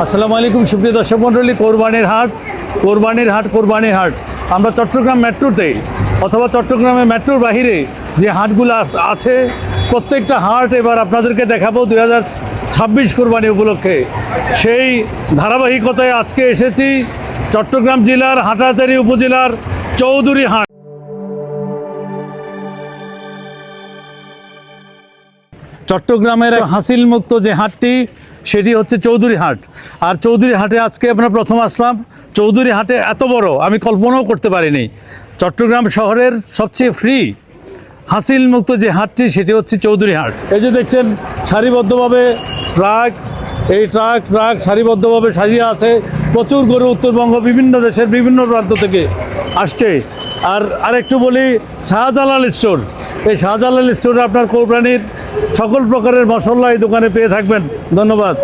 আসসালামু আলাইকুম সুপ্রিয় দর্শক মণ্ডলী। কোরবানির হাট আমরা চট্টগ্রাম মেট্রোতে অথবা চট্টগ্রামের মেট্রোর বাহিরে যে হাটগুলো আছে প্রত্যেকটা হাট এবার আপনাদেরকে দেখাবো 2026 কোরবানি উপলক্ষে। সেই ধারাবাহিকতায় আজকে এসেছি চট্টগ্রাম জেলার হাটহাজারী উপজেলার চৌধুরী হাট। চট্টগ্রামের হাসিল মুক্ত যে হাটটি সেটি হচ্ছে চৌধুরী হাট। আর চৌধুরী হাটে আজকে আমরা প্রথম আসলাম। চৌধুরী হাটে এত বড় আমি কল্পনাও করতে পারিনি। চট্টগ্রাম শহরের সবচেয়ে ফ্রি হাসিল মুক্ত যে হাটটি সেটি হচ্ছে চৌধুরী হাট। এই যে দেখছেন সারিবদ্ধভাবে ট্রাক সারিবদ্ধভাবে সাজিয়ে আছে। প্রচুর গরু উত্তরবঙ্গ বিভিন্ন দেশের বিভিন্ন প্রান্ত থেকে আসছে। আর একটু বলি শাহজালাল স্টোর, এই শাহজালাল স্টোরে আপনার কোরবানির সকল প্রকারের মশলা এই দোকানে পেয়ে থাকবেন। ধন্যবাদ।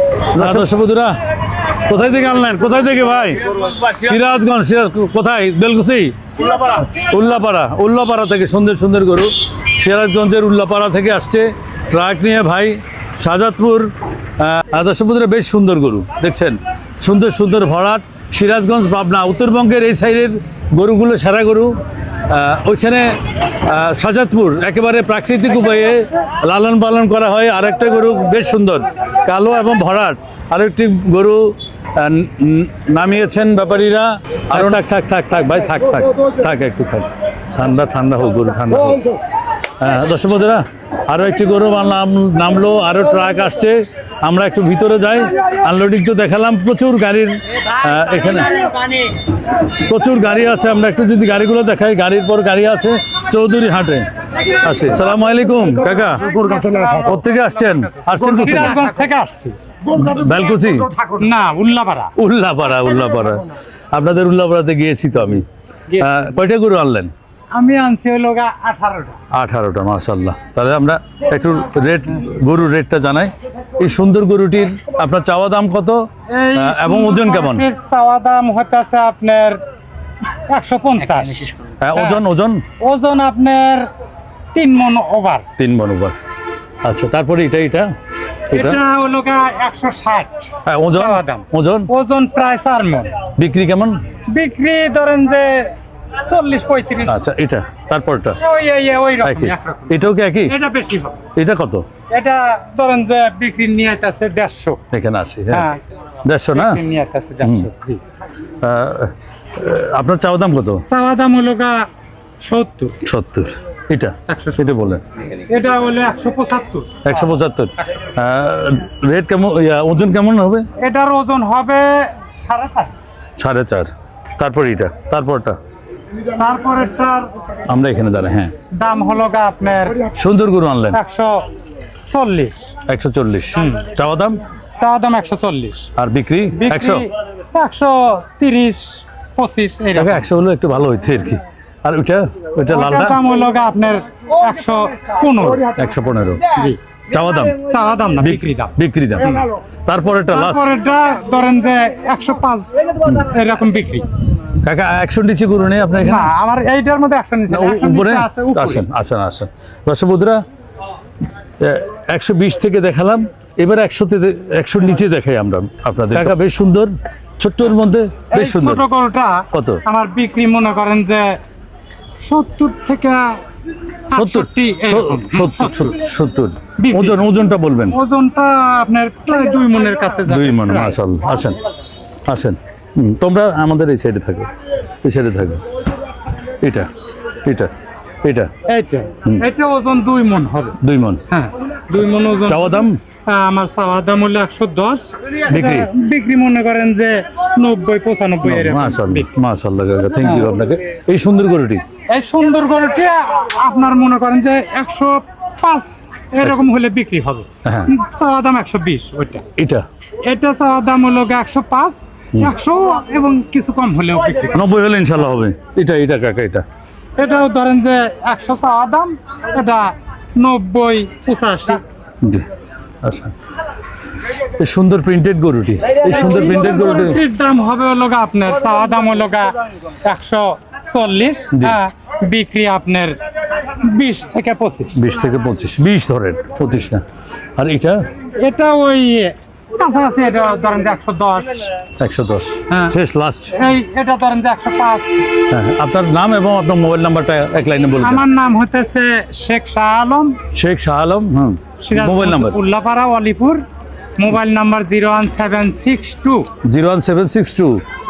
দর্শক বন্ধুরা, কোথায় থেকে আনলেন? কোথায় থেকে ভাই? সিরাজগঞ্জ। কোথায়? বেলকুচি, উল্লাপাড়া থেকে সুন্দর সুন্দর গরু সিরাজগঞ্জের উল্লাপাড়া থেকে আসছে ট্রাক নিয়ে ভাই। শাহজাদপুর। দর্শক বন্ধুরা, বেশ সুন্দর গরু দেখছেন, সুন্দর সুন্দর ভরাট। সিরাজগঞ্জ, পাবনা, উত্তরবঙ্গের এই সাইডের গরুগুলো সেরা গরু। ওইখানে শাহজাদপুর একেবারে প্রাকৃতিক উপায়ে লালন পালন করা হয়। আরেকটা গরু বেশ সুন্দর কালো এবং ভরাট, আরেকটি গরু নামিয়েছেন ব্যাপারীরা। আরও থাক ভাই, থাক একটু থাক, ঠান্ডা হোক গরু, ঠান্ডা হোক। দর্শক বন্ধুরা, আরও একটি গরু নামলো, আরও ট্রাক আসছে। আমরা একটু ভিতরে যাই। আনলোডিং তো দেখালাম, প্রচুর গাড়ির এখানে প্রচুর গাড়ি আছে। আমরা একটু যদি গাড়িগুলো দেখাই, গাড়ির পর গাড়ি আছে চৌধুরী হাটে আসে। সালাম আলাইকুম কাকা, কোথেকে আসছেন? থেকে আসছি বেলকুচি না, উল্লাপাড়া। আপনাদের উল্লাপাড়াতে গিয়েছি তো আমি। কয়টা গরু আনলেন? আমি আনছি হলো 18টা। মাশাআল্লাহ। তাহলে আমরা একটু গরুর রেটটা জানাই। এই সুন্দর গরুটির আপনার চাওয়া দাম কত এবং ওজন কেমন? চাওয়া দাম হতেছে আপনার 150। ওজন আপনার 3 মণ ওভার। 3 মণ ওভার। আচ্ছা, তারপরে এটা হলো 160। হ্যাঁ, ওজন প্রায় 4 মণ। বিক্রি কেমন? বিক্রি ধরেন যে 40-35। আচ্ছা, এটা তারপরটা ওই রকম। এটাও কি একই? এটা বেশি হবে। এটা কত? এটা ধরেন যে বিক্রি নিয়ে আইতাছে 150। এখানে আসি। হ্যাঁ, 150 না? নিয়ে আইতাছে 150। জি। আপনার চাওয়া দাম কত? চাওয়া দাম হলো 70। এটা বলেন। এটা হলো 175। রেট কেমন? ওজন কেমন হবে? এটার ওজন হবে 4.5। তারপর তারপরটা আমরা এখানে দাঁড়াই। হ্যাঁ, দাম হলো আপনার সুন্দর গরু আনলেন 140। চাওয়া দাম 140 আর বিক্রি 130-25। 100 হলো একটু ভালো হইতে আর কি। আর ওইটা লালটা দাম হলো আপনার 115। জি। চাওয়া দাম না, বিক্রি দাম। তারপরেটা ধরেন যে 105 এরকম বিক্রি। কাকা 100 নিচে গরু নেই আপনার এখানে? না, আমার এইটার মধ্যে 100 নিচে উপরে আসেন। দর্শক বন্ধুরা, 120 থেকে দেখালাম, এবার 100 নিচে দেখাই আমরা আপনাদের। কাকা বেশ সুন্দর, ছোট্টর মধ্যে বেশ সুন্দর। ছোট গরুটা কত আমার বিক্রি মনে করেন যে 70 থেকে 70। ওজনটা বলবেন? ওজনটা আপনার প্রায় 2 মণের কাছে। 2 মণ। মাশাআল্লাহ। আসেন। তোমরা আমাদের এই সাইডে থাকো, এটা ওজন 2 মণ হবে। 2 মণ। হ্যাঁ, 2 মণ ওজন। চাওয়া দাম? আমার চাওয়া দাম হলো 110। বিক্রি মনে করেন যে 90-95 এরকম। মাশাআল্লাহ কাকা, থ্যাংক ইউ আপনাকে। এই সুন্দর গরুটি আপনার মনে করেন যে 105 এরকম হলে বিক্রি হবে। চাওয়া দাম 120। এটা চাওয়া দাম হলো 105, 100 এবং কিছু কম হলেও বিক্রি। 90 হলে ইনশাআল্লাহ হবে। এটা কাকা এটাও ধরেন যে 100 চাওয়া দাম, এটা 90-85। আচ্ছা, এই সুন্দর প্রিন্টেড গরুটির দাম হবে হলো আপনার চাওয়া দাম হলো 140। বিক্রি আপনার 20 থেকে 25। 20 ধরেন, 25 না। আর এটা ওই কাছাকাছি এটা ধরেন যে 110। 110 হ্যাঁ। শেষ লাস্ট। এটা ধরেন যে 105। হ্যাঁ, আপনার নাম এবং আপনার মোবাইল নাম্বারটা এক লাইনে বলবেন। আমার নাম হতেছে Sheikh Shah Alam, Sheikh Shah Alam. Mobile number Ullapara Alipur. Mobile number 01762 01762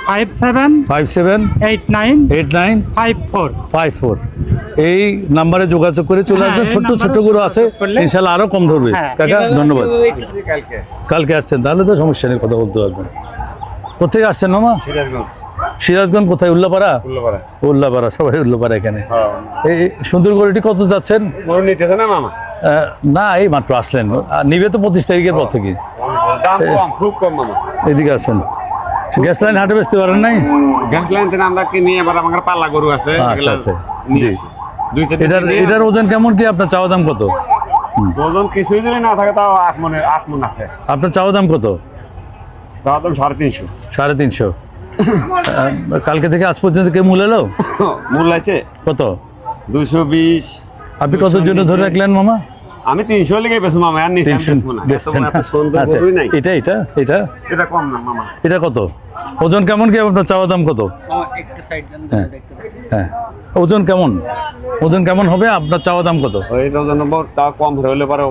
57 57 89 89 54। 54। এই নাম্বারে যোগাযোগ করে চলে হ্যাঁ, আসবেন। এই ছোট্ট নাম্বারে ছোট্ট গরু আছে, যোগাযোগ করলে- ইনশাল্লাহ আরো কম ধরবে। হ্যাঁ। কাকা ধন্যবাদ। কালকে আসছেন, তাহলে তো সমস্যা নেই, কথা বলতে পারবেন। কোথেকে আসছেন মামা? সিরাজগঞ্জ। কোথায়? উল্লাপাড়া। উল্লাপাড়া, সবাই উল্লাপাড়া এখানে। এই সুন্দর গরুটি কত যাচ্ছেন? না মামা, না, এই মাত্র আসলেন। আর নিবে তো 25 তারিখের পর থেকে। দাম কম, খুব কম মামা। এদিকে আসেন। গ্যাস লাইন হাটে বেচতে পারেন নাই? গ্যাস লাইন থেকে আমরা কিনি, এবার আমার পাল্লা গরু আছে, আচ্ছা, এগুলা আচ্ছা। নিয়ে জি। আসি। দুই সাইডে এটার কিনে, এটার ওজন কেমন কি? আপনার চাওয়া দাম কত? ওজন কিছুই যদি না থাকে তাও 8 মণ আছে। আপনার চাওয়া দাম কত? তাও দাম 350। 350। কালকে থেকে আজ পর্যন্ত কেউ মূল এলো? মূল আছে কত? 220। আপনি কতর জন্য ধরে রাখলেন মামা? আমি 300 লেগে বেশি মামা, আর নিচে আমি 300 বেচবো না। বেচছেন। এত সুন্দর আচ্ছা, গরুই নাই। এটা এটা এটা এটা কম না মামা। এটা কত? ওজন কেমন কি? আপনার চাওয়া দাম কত? হ্যাঁ, হ্যাঁ। ওজন কেমন? ওজন কেমন হবে? আপনার চাওয়া দাম কত? ওই ওজন তাও কম হলে পারো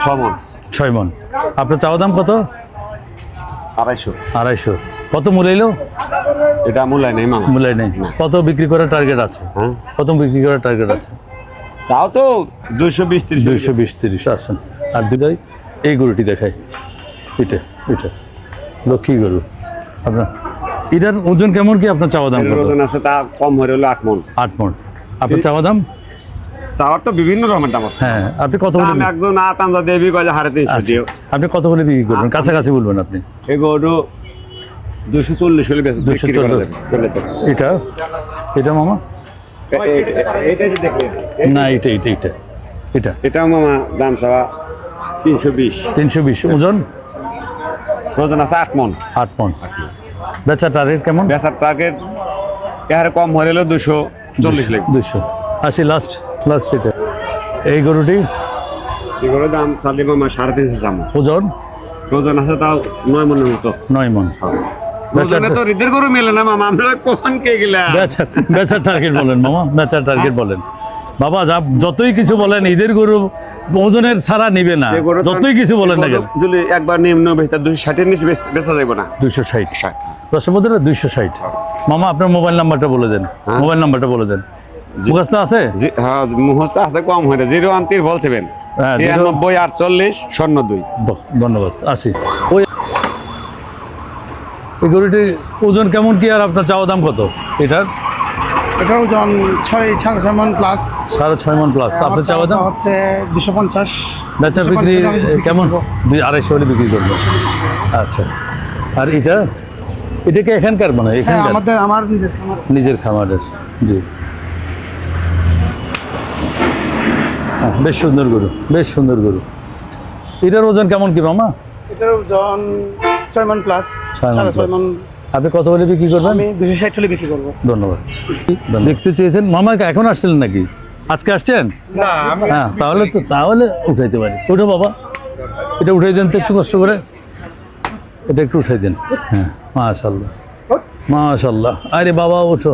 6 মণ। 6 মণ। আপনার চাওয়া দাম কত? 250। 250। কত মূলাইলো? এটা মূল্যায় নেই মামা। মূলাই নেই। কত বিক্রি করার টার্গেট আছে? হ্যাঁ, কত বিক্রি করার টার্গেট আছে? তাও তো 220-30। 220-30 আসেন। আর দুটাই এই গরুটি দেখাই। এটা এটা লক্ষ্মী গরু। আপনার এটার ওজন কেমন কি? আপনার চাওয়া দাম এর কত? ওজন আছে তা কম হলে 8 মণ। 8 মণ। আপনার চাওয়া দাম? চাওয়ার তো বিভিন্ন রকমের দাম আছে। হ্যাঁ, আপনি কত দাম বলে? একজন আতান্দা দেবী কয় যে 350 আচ্ছা, দিও। আপনি কত বলে বিক্রি করবেন? কাছাকাছি বলবেন আপনি। এই গরু 240 হলে বেশি বিক্রি করা যাবে। বলে তো। এটা এটা মামা? এটা যে দেখলেন, না, এটা এটা এটা এটা এটাও মামা দাম চাওয়া 320। 320। ওজন? ওজন আছে 8 মণ। 8 মণ। বেচা টার্গেট কেমন? বেচার টার্গেট এর কম হলে 240 লাগবে। 200। আসি লাস্ট লাস্ট এটা। এই গরুটি এগুলো দাম চালি মামা 350 দাম। ওজন? ওজন আছে তাও 9 মণের মতো। 9 মণ। ওজনে তো হৃদের গরু মেলে না মামা, আমরা কোন কে গেলা। বেচার টার্গেট বলেন মামা, বেচার টার্গেট বলেন। বাবা যতই কিছু বলেন, ঈদের গরু ওজনের ছাড়া নিবে না, এই গরু তো- যতই কিছু বলেন না কেন। যদি একবার নিম্ন বেচতে 260 এর নিচে বেচা যাবে না। 260। দর্শকবন্ধুরা 260। মামা আপনার মোবাইল নাম্বারটা বলে দেন। হ্যাঁ। মোবাইল নাম্বারটা বলে দেন। মুখস্থ আছে? হ্যাঁ, মুখস্থ আছে, কম হয়ে 013 বলছিলেন। হ্যাঁ, 96 48 02। ধন্যবাদ। আসি। ওই এই গরুটির ওজন কেমন কি? আর আপনার চাওয়া দাম কত এটার? এটার ওজন 6.5 মণ প্লাস। 6.5 মণ প্লাস। আপনার চাওয়া দাম? হচ্ছে 250। বেচা বিক্রি কেমন? 250 হলে বিক্রি করবো। আচ্ছা। আর এটা এটা কি এখানকার? মানে হ্যাঁ, এখানকার আমার নিজের খামারের। জি। হ্যাঁ, বেশ সুন্দর গরু, বেশ সুন্দর গরু। এটার ওজন কেমন কি মামা? এটার ওজন 6 মণ প্লাস। 6.5 মণ। আপনি কত বলে বিক্রি করবেন? আমি 260 হলে বিক্রি করবো। ধন্যবাদ। দেখতে চেয়েছেন মামা? এখন আসছিলেন নাকি? আজকে আসছেন? হ্যাঁ, তাহলে উঠাইতে পারি। ওঠো বাবা, এটা উঠাই দেন তো একটু কষ্ট করে। এটা একটু উঠাই দেন। হ্যাঁ, মাশাআল্লাহ মাশাআল্লাহ। আরে বাবা ওঠো।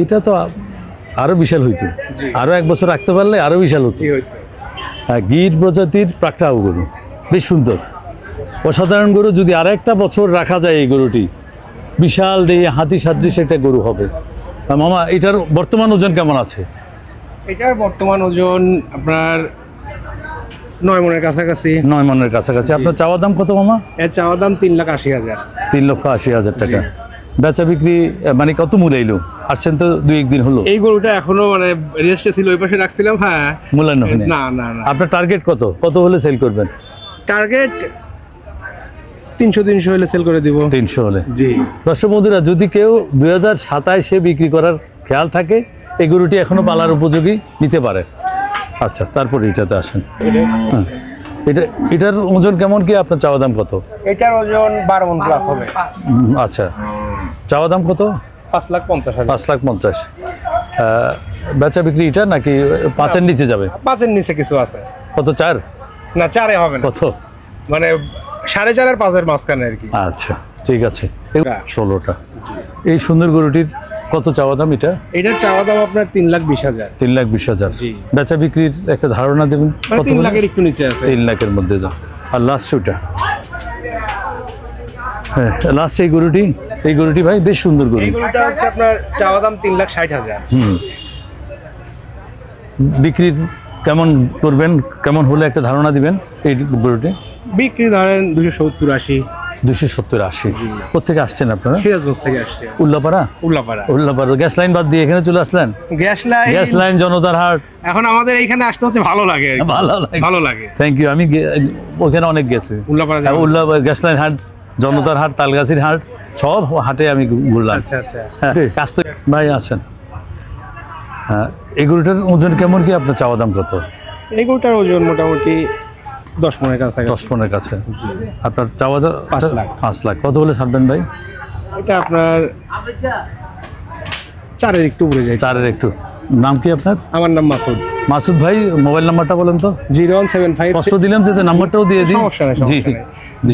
এটা তো আরো বিশাল হইতো। আরো 1 বছর রাখতে পারলে আরো বিশাল হতো। হ্যাঁ, গির প্রজাতির প্রাকটাও গরু, বেশ সুন্দর অসাধারণ গরু। যদি আর একটা বছর রাখা যায় এই গরুটি, বিশাল দেহে হাতি সাদৃশ একটা গরু হবে। আর মামা এটার বর্তমান ওজন কেমন আছে? এটার বর্তমান ওজন আপনার 9 মণের কাছাকাছি। 9 মণের কাছাকাছি। আপনার চাওয়া দাম কত মামা? এর চাওয়া দাম 3,80,000। 3,80,000 টাকা। বেচা বিক্রি মানে কত মূল্যাইলো? আসছেন তো 2-1 দিন হলো। এই গরুটা এখনো মানে রেস্টে ছিল, ওই পাশে রাখছিলাম। হ্যাঁ, মূল্যায়ন হয়নি। না না না, আপনার টার্গেট কত? কত হলে সেল করবেন? টার্গেট 300 হলে সেল করে দিব। 300 হলে। জি। দর্শক বন্ধুরা, যদি কেউ 2027-এ বিক্রি করার খেয়াল থাকে, এই গরুটি এখনো পালার উপযোগী, নিতে পারে। আচ্ছা, তারপরে এটাতে আসেন। হ্যাঁ, এটার ওজন কেমন কি? আপনার চাওয়া দাম কত? এটার ওজন 12 মণ প্লাস হবে। আচ্ছা, চাওয়া দাম কত? 5,50,000। 5,50,000। বেচা বিক্রি এটা নাকি 5-এর নিচে যাবে? 5-এর নিচে কিছু আছে। কত? 4? না, 4-এ হবে না। কত? মানে 4.5 আর 5 এর মাঝখানে আর কি। আচ্ছা ঠিক আছে, 16টা। এই সুন্দর গরুটির কত চাওয়া দাম এটা? এটার চাওয়া দাম আপনার 3,20,000। 3,20,000। জি। বেচা বিক্রির একটা ধারণা দেবেন মানে কত 3 হলে? লাখের একটু নিচে আছে। 3 লাখের মধ্যে দাম। আর লাস্ট ওটা, হ্যাঁ লাস্ট এই গরুটি ভাই বেশ সুন্দর গরু। এই গরুটা হচ্ছে আপনার চাওয়া দাম 3,60,000। হুম, বিক্রির কেমন করবেন, কেমন হলে একটা ধারণা দিবেন এই গরুটি? বিক্রি ধরেন 270-80। 270-80। কোথেকে আসছেন আপনারা? সিরাজগঞ্জ থেকে আসছে। উল্লাপাড়া? উল্লাপাড়া। উল্লাপাড়া গ্যাস লাইন বাদ দিয়ে এখানে চলে আসলেন? গ্যাস লাইন, জনতার হাট। এখন আমাদের এইখানে আসতে হচ্ছে ভালো লাগে আর কি। ভালো লাগে। Thank you. আমি ওখানে অনেক গেছি। উল্লাপাড়া যাওয়া। উল্লাপাড়া গ্যাস লাইন হাট, জনতার হাট, তালগাছির হাট, সব হাটে আমি ঘুরলাম। আচ্ছা আচ্ছা। হ্যাঁ, কাজ তো ভাই আসেন। হ্যাঁ, এই গরুটার ওজন কেমন, কি আপনার চাওয়া দাম কত? এই গরুটার ওজন মোটামুটি 10 মনের কাছে। 10 মনের কাছে। আপনার চাওয়া দাম 5 লাখ। 5 লাখ। কত হলে ছাড়বেন ভাই? এটা আপনার 4-এর একটু উপরে যায়। 4-এর একটু। নাম কি আপনার? আমার নাম মাসুদ। মাসুদ ভাই, মোবাইল নাম্বারটা বলেন তো। 0175। কষ্ট দিলাম যাতে নাম্বারটাও দিয়ে দিই। সমস্যা নাই, জি সমস্যা নাই।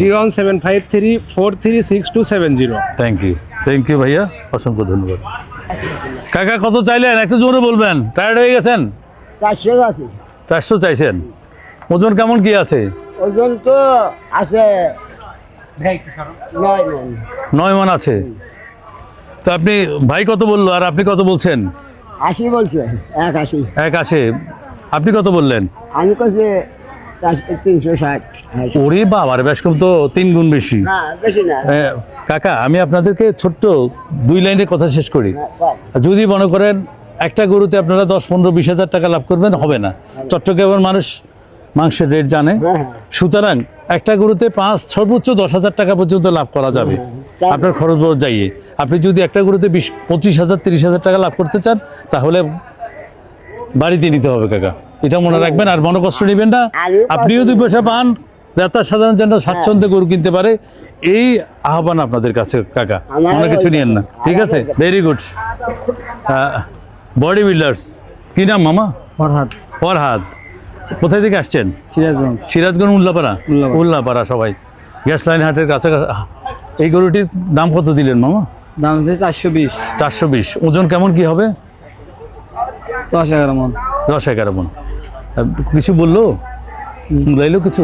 01753436270। থ্যাংক ইউ ভাইয়া, অসংখ্য ধন্যবাদ। কাকা কত চাইলেন একটু জোরে বলবেন, টায়ার্ড হয়ে গেছেন? 400 আছে। 400 চাইছেন। ওজন কেমন কি আছে? ওজন তো আছে 9 মণ। 9 মণ আছে। তো আপনি ভাই কত বললো আর আপনি কত বলছেন? 80 বলছে, 180। 180। আপনি কত বললেন? আমি কাছে 360। ওরে বাবার, বেশ কম তো, 3 গুণ বেশি। না বেশি না। কাকা আমি আপনাদেরকে ছোট্ট 2 লাইনে কথা শেষ করি। হ্যাঁ, বল। যদি মনে করেন একটা গরুতে আপনারা 10-15-20 হাজার টাকা লাভ করবেন, হবে না। চট্টগ্রামের মানুষ মাংসের রেট জানে, হ্যাঁ। সুতরাং একটা গরুতে 5 সর্বোচ্চ 10,000 টাকা পর্যন্ত লাভ করা যাবে হ্যাঁ। আপনার খরচ বরচ যাইয়ে। আপনি যদি একটা গরুতে 20-25,000-30,000 টাকা লাভ করতে চান, তাহলে বাড়িতে নিতে হবে কাকা, এটা মনে রাখবেন। আর মনে কষ্ট নেবেন না, আপনিও 2 পয়সা পান, যাতে সাধারণ জনতা স্বাচ্ছন্দ্যে গরু কিনতে পারে, এই আহ্বান আপনাদের কাছে কাকা, মনে কিছু নিয়েন না, ঠিক আছে? Very good. বডি বিল্ডার্স, কি নাম মামা? ফরহাদ। কোথায় থেকে আসছেন? সিরাজগঞ্জ। উল্লাপাড়া সবাই গ্যাস লাইন হাটের কাছে। এই গরুটির দাম কত দিলেন মামা? দাম হচ্ছে 420। 420। ওজন কেমন কি হবে? 10-11 মণ। 10-11 মণ। কিছু বললো, লাইলো কিছু?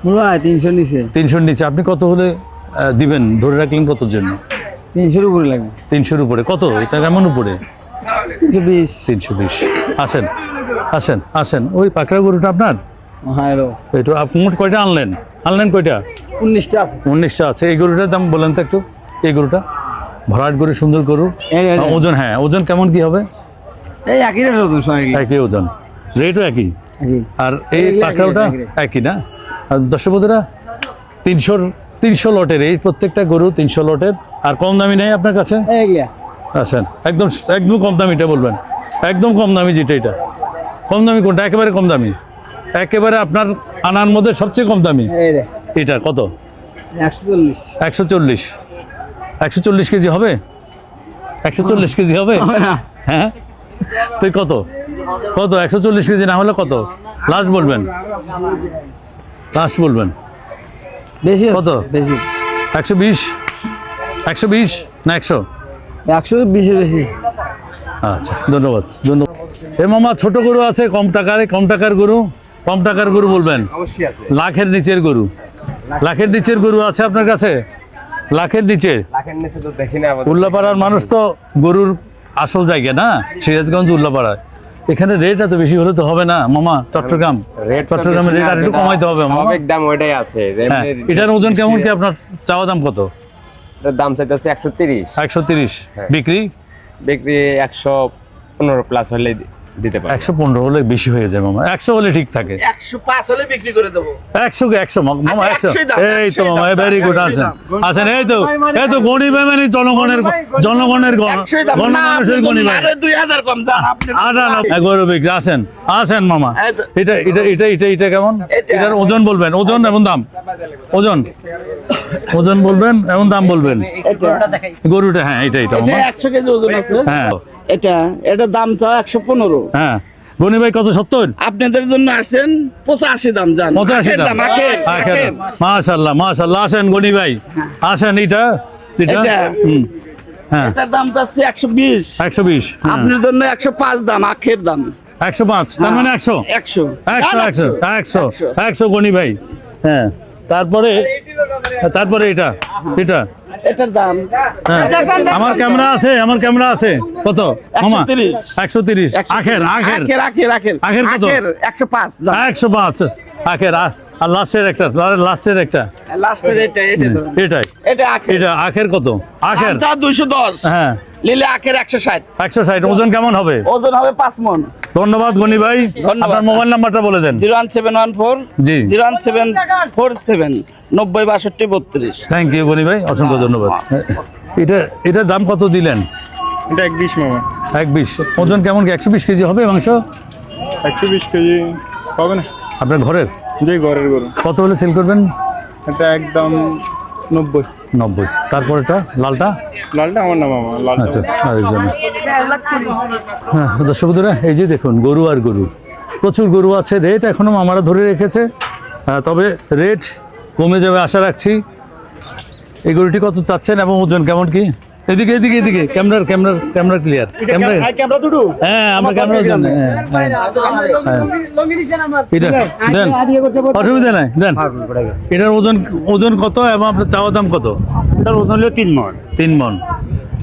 মূল্য 300 নিচে। 300-র নিচে। আপনি কত হলে দিবেন ধরে রাখলেন কতর জন্য? 300-র উপরে লাগবে। 300-র উপরে। কত এটা, কেমন উপরে? 320। 320। আসেন। ওই পাকড়া গরুটা আপনার? হ্যাঁ। এটা আপনি মোট কয়টা আনলেন কয়টা? 19টা আছে। 19টা আছে। এই গরুটার দাম বলেন তো একটু। এই গরুটা ভরাট গরু, সুন্দর গরু। ওজন, হ্যাঁ ওজন কেমন কি হবে? এই একই রেট ওজন, সব একই ওজন, রেটও একই। একই। আর এই পাকড়াটা একই না? আর দর্শক বন্ধুরা, 300 লটের এই প্রত্যেকটা গরু 300 লটের। আর কম দামি নেই আপনার কাছে? এইগুলা আছেন একদম কম দামিটা বলবেন, একদম কম দামি যেটা। এটা কম দামি কোনটা? একেবারে কম দামি, একেবারে আপনার আনার মধ্যে সবচেয়ে কম দামি এই রে এটা। কত? 140। 140। 140 কেজি হবে? 140 কেজি হবে? হ্যাঁ, তুই কত 140 কেজি না হলে কত লাস্ট বলবেন? বেশি কত? বেশি। 120 না 100? 120 এর বেশি। আচ্ছা, ধন্যবাদ। এ মামা, ছোট গরু আছে কম টাকার গরু বলবেন? অবশ্যই আছে। লাখের নিচের গরু আছে আপনার কাছে? লাখের নিচে তো দেখি না আমাদের। উল্লাপাড়ার মানুষ তো গরুর আসল জায়গা না, সিরাজগঞ্জ উল্লাপাড়ায়। এখানে রেট এত বেশি হলে তো হবে না মামা। চট্টগ্রামের রেট আর একটু কমাইতে হবে মামা। স্বাভাবিক দাম ওইটাই আছে। হ্যাঁ, এটার ওজন কেমন কি আপনার চাওয়া দাম কত? এটার দাম চাইতেছে 130। 130। বিক্রি 115 প্লাস হলে দিতে পারে। 115 হলে বেশি হয়ে যায় মামা। 100 হলে ঠিক থাকে। 105 হলে বিক্রি করে দেবো। 100 মামা। 100। 100 দাম, এই তো মামা, ভেরি গুড। আছেন এই তো গণি ভাই, মানে জনগণের গণমানুষের গণি ভাই। 2000 কম দাম আপনি। গরু বিক্রি। আসেন মামা। এটা কেমন? এটার ওজন বলবেন, ওজন এবং দাম। ওজন বলবেন এবং দাম বলবেন। গরুটা, হ্যাঁ এটা মামা 100 কেজি ওজন আছে। হ্যাঁ এটা দাম তো 115। হ্যাঁ। গনি ভাই কত 70? আপনাদের জন্য আসেন 85 দাম জান 85 দাম। মাশাআল্লাহ মাশাআল্লাহ, আসেন গনি ভাই আসেন। এটা এটা? হুম, হ্যাঁ এটার দাম যাচ্ছে 120, 120, আপনার জন্য 105 দাম আখের দাম 105, তার মানে 100 100 100 গনি ভাই। হ্যাঁ, তারপরে এটা এটার দাম হ্যাঁ, আমার ক্যামেরা আছে কত মামা? 130 আখের কত? 105 105 আখের। আর লাস্টের একটা লাস্টের এটাই এটা এটা আখের কত? আখের 210, হ্যাঁ নিলে আখের 160, 160। ওজন কেমন হবে? ওজন হবে 5 মণ। ধন্যবাদ গনি ভাই, ধন্যবাদ। আপনার মোবাইল নাম্বারটা বলে দেন। 01714 জি 01747 90 62 32। থ্যাংক ইউ গনি ভাই, অসংখ্য ধন্যবাদ। এটার দাম কত দিলেন? এটা 120 মামা। 120। ওজন কেমন কি? 120 কেজি হবে মাংস? 120 কেজি হবে না, আপনার ঘরের? যে ঘরের গরু। কত হলে সেল করবেন? এটা একদম 90। 90। তারপর এটা লালটা? লালটা আমার না মামা, লালটা আচ্ছা, আরেকজন। হ্যাঁ দর্শক বন্ধুরা, এই যে দেখুন গরু আর গরু, প্রচুর গরু আছে। রেট এখনো মামারা ধরে রেখেছে, তবে রেট কমে যাবে আশা রাখছি। এই গরুটি কত চাচ্ছেন এবং ওজন কেমন কি? এদিকে ক্যামেরা ক্লিয়ার। ক্যামেরা দুটো। হ্যাঁ, আমার ক্যামেরা দেন। এটা দেন, অসুবিধা নাই, দেন। এটার ওজন কত এবং আপনার চাওয়া দাম কত? এটার ওজন হলো 3 মণ। 3 মণ।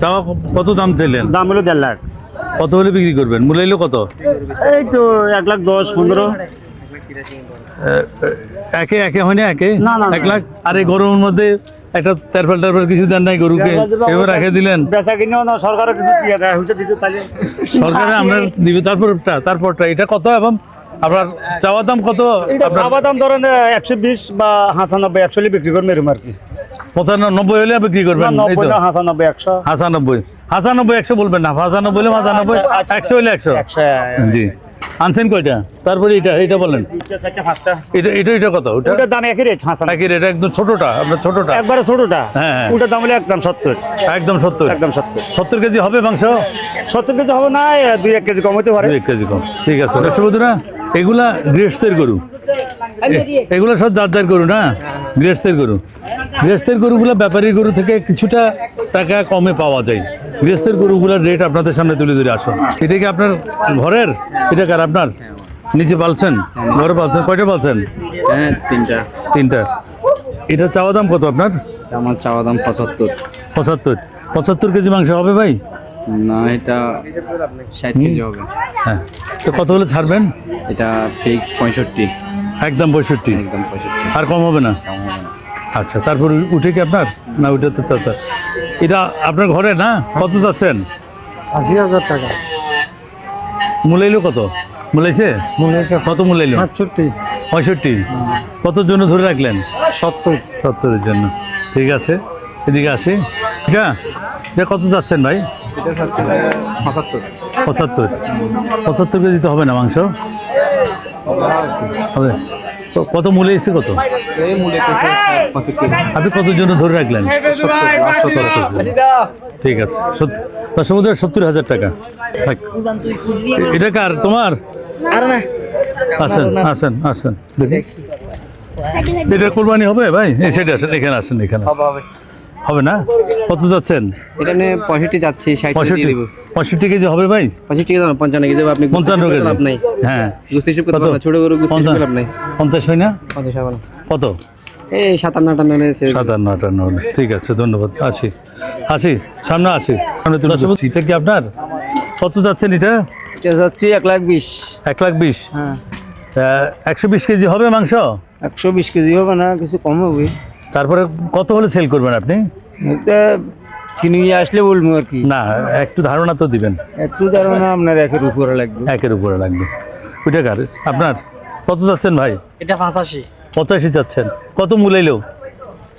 চাওয়া কত দাম চাইলেন? দাম হলো 1.5 লাখ। কত হলে বিক্রি করবেন? মূল্য কত? এই তো 1,10,15। একে হয় না? না, না, 1 লাখ। আর এই গরমের মধ্যে একটা তেরফাল কিছু দেন নাই গরুকে, এবার রেখে দিলেন। বেচা কিনেও না, সরকারও কিছু দিয়ে দেয়, হইতে দিতে তাহলে সরকারে আমরা দিবে। তারপরটা এটা কত এবং আপনার চাওয়া দাম কত? এটা আপনার চাওয়া দাম ধরেন 120 বা 95, 100 বিক্রি করবে এরকম আর কি। 95 হলে বিক্রি করবেন? এই 90 তো না 95, 100। 95 100 বলবেন না, 95 হলে 95, 100 হলে 100। জি, আনছেন কয়টা? তারপরে এটা বলেন। এটা কত? ওটার দাম একই রেট, হাসান। একই রেট, একদম ছোটটা, আপনার ছোটটা একবারে ছোটটা। হ্যাঁ, হ্যাঁ। ওটার দাম হলো একদম 70। একদম 70। একদম 70। 70 কেজি হবে মাংস? 70 কেজি হবে না, 2-1 কেজি কম হতে পারে। 1 কেজি কম, ঠিক আছে। দর্শক বন্ধুরা, এগুলা গৃহস্থের গরু, এগুলো সব যার গরু না, গৃহস্থের গরুগুলো ব্যাপারী গরু থেকে কিছুটা টাকা কমে পাওয়া যায়। গৃহস্থের গরুগুলোর রেট আপনাদের সামনে তুলে ধরে আসুন। এটা কি আপনার ঘরের? এটা কার আপনার? নিচে পালছেন? ঘরে পালছেন? কয়টা পালছেন? হ্যাঁ, 3টা। এটা চাওয়া দাম কত আপনার? আমার চাওয়া দাম 75। 75 কেজি মাংস হবে ভাই? না, এটা 60 কেজি হবে। হ্যাঁ, তো কত হলে ছাড়বেন? এটা ফিক্স 65। একদম 65। একদম 65। আর কম হবে না? আচ্ছা, তারপর উঠে কি আপনার? না, ওইটা তো চাচা। এটা আপনার ঘরে না? কত চাচ্ছেন? 80,000 টাকা। মূলাইলো কত? মূলাইছে? কত মূলাইলো? 65। কতর জন্য ধরে রাখলেন? 70-এর জন্য। ঠিক আছে, এদিকে আসি। ঠিক আছে, এটা কত চাচ্ছেন ভাই? 75 কেজি তো হবে না মাংস? হবে। তো কত মূল্য এসে কত? আপনি কতর জন্য ধরে রাখলেন? 70। ঠিক আছে, 70,000 টাকা। এটা কার? তোমার? আসেন দেখি। এটা কোরবানি হবে ভাই? এই সাইডে আসেন, এখানে আসেন। হবে না? কত যাচ্ছেন? এখানে 65 যাচ্ছে, 60 দিয়ে দেব। 65 কেজি হবে ভাই? 65 কেজি না, 55 কেজি দেব। আপনি 55 কেজি লাভ নাই। হ্যাঁ, গুস্তি হিসেব করতে পারবেন না, ছোট গরু গুস্তি হিসেব লাভ নাই। 50 হয় না? 50 হবে না। কত? এই 57-58 এনেছে। 57-58 হলে ঠিক আছে, ধন্যবাদ। আসি সামনে আসি। সামনে তুলে আসবো। এটা কি আপনার? কত যাচ্ছেন এটা? এটা যাচ্ছে 1,20,000। 1,20,000। হ্যাঁ, 120 কেজি হবে মাংস? 120 কেজি হবে না, কিছু কম হবে। তারপরে কত হলে সেল করবেন আপনি? এটা কিনে আসলে বলবো আর কি। না, একটু ধারণা তো দিবেন। একটু ধারণা আপনার 1-এর উপরে লাগবে। 1-এর উপরে লাগবে। ওইটা কার? আপনার? কত যাচ্ছেন ভাই? এটা 85। 85 যাচ্ছেন। কত মূলাইলো?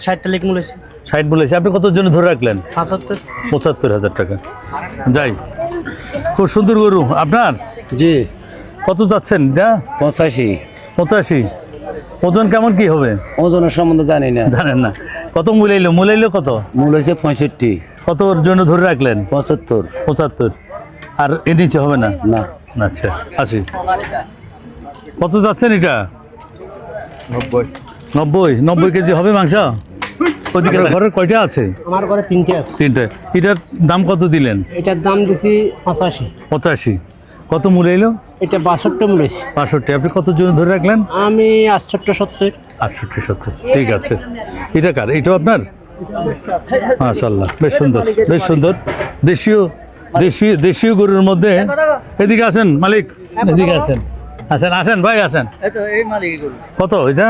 60 লিখ মূলেছে। 60 মূলাইছে। আপনি কতর জন্য ধরে রাখলেন? 75। 75,000 টাকা। যাই, খুব সুন্দর গরু আপনার। জি, কত যাচ্ছেন এটা? 85। ওজন কেমন কি হবে? ওজনের সম্বন্ধে জানি না। জানেন না? কত মূলাইলো কত? মূল হয়েছে 65। কতর জন্য ধরে রাখলেন? 75। 75। আর এর নিচে হবে না? না। আচ্ছা 80 কত যাচ্ছেন এটা? 90 কেজি হবে মাংস? ওদিকে ঘরের কয়টা আছে? আমার ঘরে 3টে আছে। 3টে। এটার দাম কত দিলেন? এটার দাম দিছি 85। 85। কত মূল এলো? এটা 62 মূল্য হয়েছে। 65। আপনি কত জন ধরে রাখলেন? আমি 68 70। 68 70। ঠিক আছে। এটা কার? এটাও আপনার? মাশাআল্লাহ, বেশ সুন্দর, বেশ সুন্দর। দেশীয় গরুর মধ্যে এদিকে আসেন মালিক, এদিকে আসেন, আসেন ভাই আসেন। কত এটা?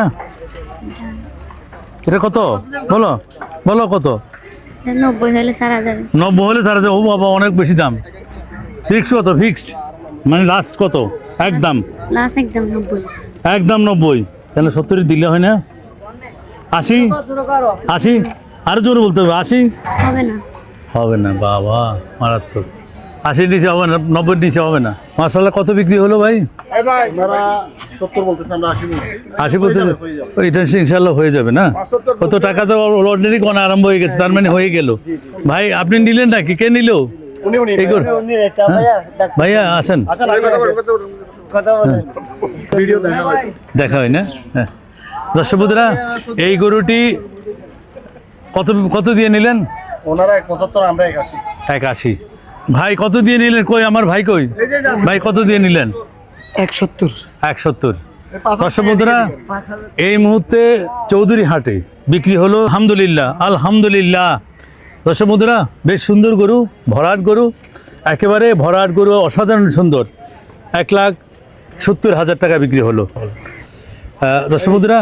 এটা কত বলো কত? 90 হলে সারা যাবে। 90 হলে ছাড়া যাবে। ও বাবা, অনেক বেশি দাম। ফিক্সড কত? ফিক্সড মানে লাস্ট কত? একদম লাস্ট একদম 90। একদম 90। তাহলে 70 দিলে হয় না? 80 আরো জোরে বলতে হবে। 80 হবে না। হবে না বাবা, মারাত্মক। 80 নিচে হবে না, 90 নিচে হবে না। মাশাআল্লাহ, কত বিক্রি হলো ভাই? 70 বলতেছে, আমরা 80 বলছি। 80 বলতে এটা ইনশাল্লাহ হয়ে যাবে না? কত টাকা তো অলরেডি কোনা আরম্ভ হয়ে গেছে, তার মানে হয়ে গেল। ভাই আপনি নিলেন নাকি? কে নিল? এই গরু? ভাইয়া আসেন, দেখা হয় না? হ্যাঁ দর্শক বন্ধুরা, এই গরুটি কত দিয়ে নিলেন? ওনারা 75, আমরা 81। 81। ভাই কত দিয়ে নিলেন? কই আমার ভাই কই? ভাই কত দিয়ে নিলেন? 170। 170। দর্শক বন্ধুরা, এই মুহূর্তে চৌধুরী হাটে বিক্রি হলো আলহামদুলিল্লাহ। দর্শক বন্ধুরা, বেশ সুন্দর গরু, ভরাট গরু, একেবারে ভরাট গরু, অসাধারণ সুন্দর। 1,70,000 টাকা বিক্রি হলো। দর্শক বন্ধুরা,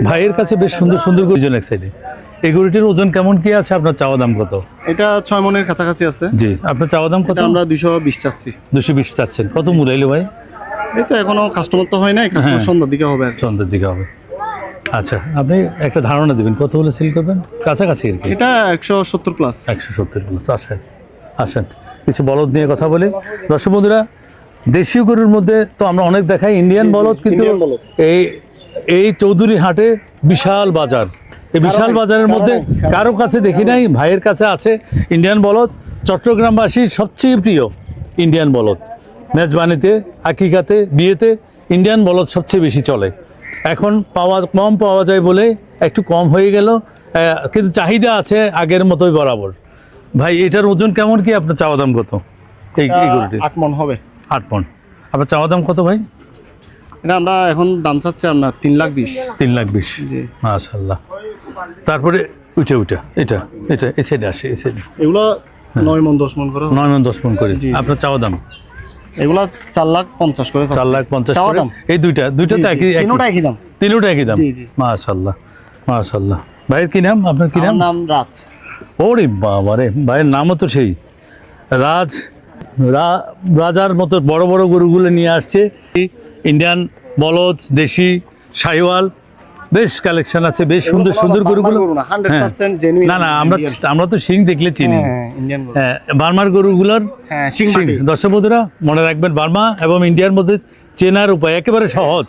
ভাইয়ের কাছে বেশ সুন্দর সুন্দর গরু এক সাইডে। এই গরুটির ওজন কেমন কি আছে? আপনার চাওয়া দাম কত? এটা 6 মনের কাছাকাছি আছে। জি, আপনার চাওয়া দাম কত? আমরা 220 চাচ্ছি। 220 চাচ্ছেন। কত মূল্য ভাই? এই তো এখনো কাস্টমার তো হয় নাই, কাস্টমার সন্ধ্যার দিকে হবে আর কি। সন্ধ্যের দিকে হবে। আচ্ছা, আপনি একটা ধারণা দেবেন কত হলে সেল করবেন? কাছাকাছি আর কি। এটা 170 প্লাস। 170 প্লাস। আসেন কিছু বলদ নিয়ে কথা বলি। দর্শক বন্ধুরা, দেশীয় গরুর মধ্যে তো আমরা অনেক দেখাই ইন্ডিয়ান বলদ, কিন্তু এই চৌধুরী হাটে বিশাল বাজার। এই বিশাল বাজারের মধ্যে কারো কাছে দেখি নাই, ভাইয়ের কাছে আছে ইন্ডিয়ান বলদ। চট্টগ্রামবাসীর সবচেয়ে প্রিয় ইন্ডিয়ান বলদ। মেজবানিতে, আকিকাতে, বিয়েতে ইন্ডিয়ান বলদ সবচেয়ে বেশি চলে। এখন কম পাওয়া যায় বলে একটু কম হয়ে গেল, কিন্তু চাহিদা আছে আগের মতোই বরাবর। ভাই এটার ওজন কেমন কি? আপনার চাওয়া দাম কত? এই গরুটি 8 মন হবে। 8 মণ। আপনার চাওয়া দাম কত ভাই? এটা আমরা এখন দাম চাচ্ছি আপনার 3,20,000। 3,20,000। জি। মাশাআল্লাহ। তারপরে এটা এই সাইডে আসে, এই সাইডে। এগুলো 9 মন 10 মন করে। 9 মণ 10 মণ করে। আপনার চাওয়া দাম? এগুলা 4,50,000 করে। 4,50,000 চাওয়া করে। দাম? এই দুইটা তো একই? তিনটা একই দাম। তিনটা একই দাম। জি, জি। মাশাআল্লাহ। ভাইয়ের কি নাম? আপনার কি নাম? আমার নাম রাজ। ওরে বাবা রে, ভাইয়ের নামও তো সেই রাজার মতো বড় বড় গরুগুলো নিয়ে আসছে। ইন্ডিয়ান বলদ, দেশি, শাহিওয়াল, বেশ কালেকশন আছে, বেশ সুন্দর সুন্দর গরুগুলো। হ্যাঁ। 100% জেনুইন। না আমরা তো শিং দেখলে চিনি। হ্যাঁ, ইন্ডিয়ান গরু। হ্যাঁ, বার্মার গরুগুলোর হ্যাঁ, শিং শিং। মাটি। দর্শক বন্ধুরা মনে রাখবেন, বার্মা এবং ইন্ডিয়ার মধ্যে চেনার উপায় একেবারে সহজ।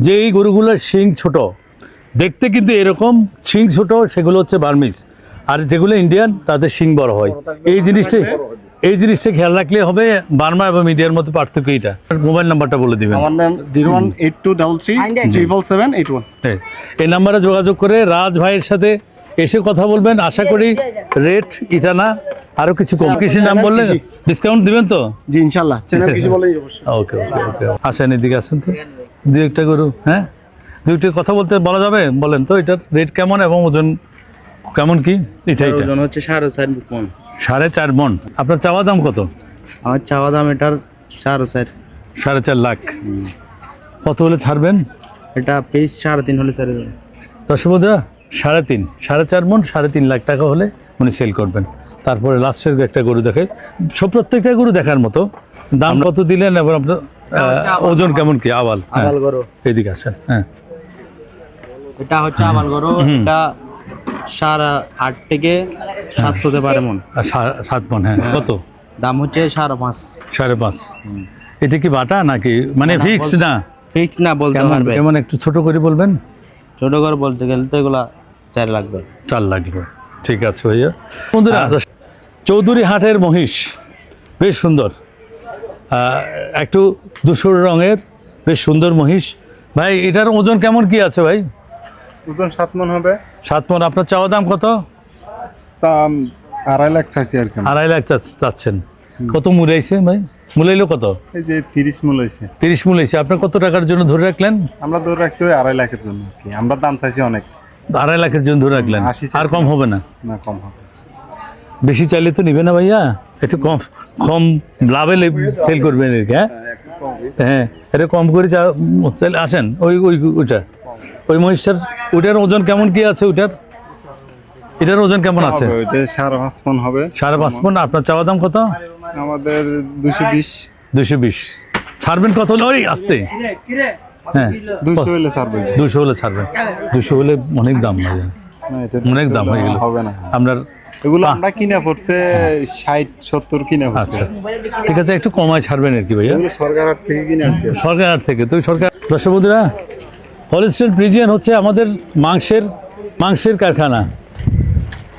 যে এই গরুগুলোর শিং ছোট দেখতে, কিন্তু এরকম শিং ছোট, সেগুলো হচ্ছে বার্মিজ। আর যেগুলো ইন্ডিয়ান তাদের শিং বড় হয়। এই জিনিসটা খেয়াল রাখলে হবে। বার্মা এবং ইন্ডিয়ার মধ্যে পার্থক্য এটা। মোবাইল নাম্বারটা বলে দিবেন। আমার নাম 0182333781। এই নাম্বারে যোগাযোগ করে রাজ ভাইয়ের সাথে এসে কথা বলবেন। আশা করি রেট এটা না, আরো কিছু কম। কৃষির নাম বললে ডিসকাউন্ট দিবেন তো? জি ইনশাআল্লাহ, চ্যানেল কিছু বলেই অবশ্যই। ওকে। আসেন, এদিকে আসেন তো। দু একটা গরু, হ্যাঁ দুইটা কথা বলা যাবে? বলেন তো এটার রেট কেমন এবং ওজন কেমন কি? এটা ওজন হচ্ছে 4.5 মণ। 4.5 মণ। আপনার চাওয়া দাম কত? আমার চাওয়া দাম এটার 4.5। 4.5 লাখ। কত হলে ছাড়বেন? এটা পিস 3.5 হলে ছেড়ে দেবেন। দর্শক বন্ধুরা, 4.5 মণ 3.5 লাখ টাকা হলে উনি সেল করবেন। তারপরে লাস্টের একটা গরু দেখে, প্রত্যেকটা গরু দেখার মতো। দাম কত দিলেন এবং আপনার ওজন কেমন কি? আবাল গরু। এদিকে আসেন। হ্যাঁ, এটা হচ্ছে আবাল গরু। এটা 8.5 থেকে 7 হতে পারে মণ। 7 মণ। হ্যাঁ, কত দাম হচ্ছে 5.5। 5.5। এটা কি বাটা নাকি মানে ফিক্সড? না ফিক্স না, বলতে পারবে। কেমন একটু ছোট করে বলবেন? ছোট করে বলতে গেলে তো এগুলা 4 লাগবে। 4 লাগবে। ঠিক আছে ভাইয়া। বন্ধুরা, চৌধুরী হাটের মহিষ বেশ সুন্দর। একটু ধূসর রঙের বেশ সুন্দর মহিষ। ভাই এটার ওজন কেমন কি আছে ভাই? ওজন 7 মণ হবে। 7 মণ। আপনার চাওয়া দাম কত? 2.5 লাখ চাইছি আর কি। 2.5 লাখ চাচ্ছেন। কত মূলাইছে ভাই? মূলাইলো কত? এই যে 30 মূল হয়েছে। 30 মূলাইছে। আপনার কত টাকার জন্য ধরে রাখলেন? আমরা ধরে রাখছি ওই 2.5 লাখের জন্য আর কি। আমরা দাম চাইছি অনেক। 2.5 লাখের জন্য ধরে রাখলেন, 80 চাইছি। আর কম হবে না? না, কম হবে। বেশি চাইলে তো নিবে না ভাইয়া, একটু কম কম লাভে সেল করবেন আর কি। হ্যাঁ এটা কম করে আসেন। ওইটা ওই মহিষটার ওইটার ওজন কেমন কি আছে? এটার ওজন কেমন আছে? ওইটা 5.5 মণ হবে। 5.5 মণ। আপনার চাওয়া দাম কত? আমাদের 220। 220। ছাড়বেন কত হলে? ওই আসতে, হ্যাঁ 200 হলে ছাড়বে। 200 হলে ছাড়বেন। 200 হলে অনেক দাম ভাইয়া, না, এটা অনেক দাম হয়ে গেল। হবে না। আপনার এগুলো আমরা কিনা পড়ছে 60-70 কিনা পড়ছে। আচ্ছা ঠিক আছে, একটু কমায় ছাড়বেন আর কি ভাইয়া। এগুলো সরকার হাট থেকে কিনে আনছে। সরকার হাট থেকে। তো সরকার দর্শক বন্ধুরা, হলিস্টাইন ফ্রিজিয়ান হচ্ছে আমাদের মাংসের কারখানা।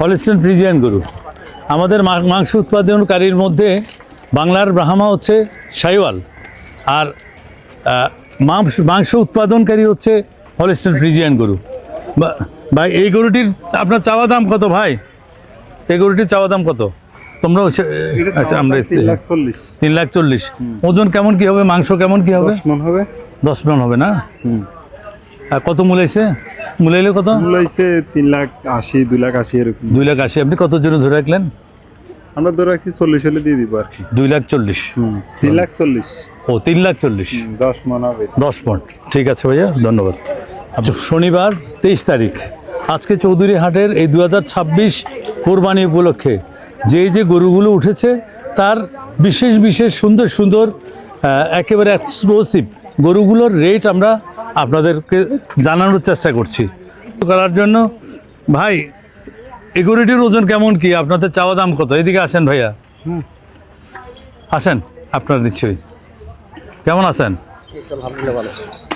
হলিস্টাইন ফ্রিজিয়ান গরু আমাদের মাংস উৎপাদনকারীর মধ্যে বাংলার ব্রাহ্মা হচ্ছে শাহিওয়াল, আর মাংস উৎপাদনকারী হচ্ছে হলিস্টাইন ফ্রিজিয়ান গরু। ভাই এই গরুটির আপনার চাওয়া দাম কত ভাই? এই গরুটির চাওয়া দাম কত? তোমরা আচ্ছা আমরা 3,40,000। ওজন কেমন কি হবে? মাংস কেমন কি হবে? 10 মণ হবে। 10 মণ হবে না? আর কত মূলাইছে? মূলাইলে কত? মূল হয়েছে 3,80,000, 2,80,000 এরকম। 2,80,000। আপনি কত জন্য ধরে রাখলেন? আমরা ধরে রাখছি 40 হলে দিয়ে দিব আর কি। 2,40,000। 3,40,000। ও 3,40,000। 10 মণ হবে। 10 মণ। ঠিক আছে ভাইয়া, ধন্যবাদ। আচ্ছা শনিবার 23 তারিখ আজকে চৌধুরী হাটের এই 2026 কোরবানি উপলক্ষে যে গরুগুলো উঠেছে তার বিশেষ সুন্দর একেবারে এক্সক্লুসিভ গরুগুলোর রেট আমরা আপনাদেরকে জানানোর চেষ্টা করছি করার জন্য। ভাই এই গরুটির ওজন কেমন কি? আপনাদের চাওয়া দাম কত? এদিকে আসেন ভাইয়া, আসেন। আপনার নিশ্চয়ই কেমন আছেন?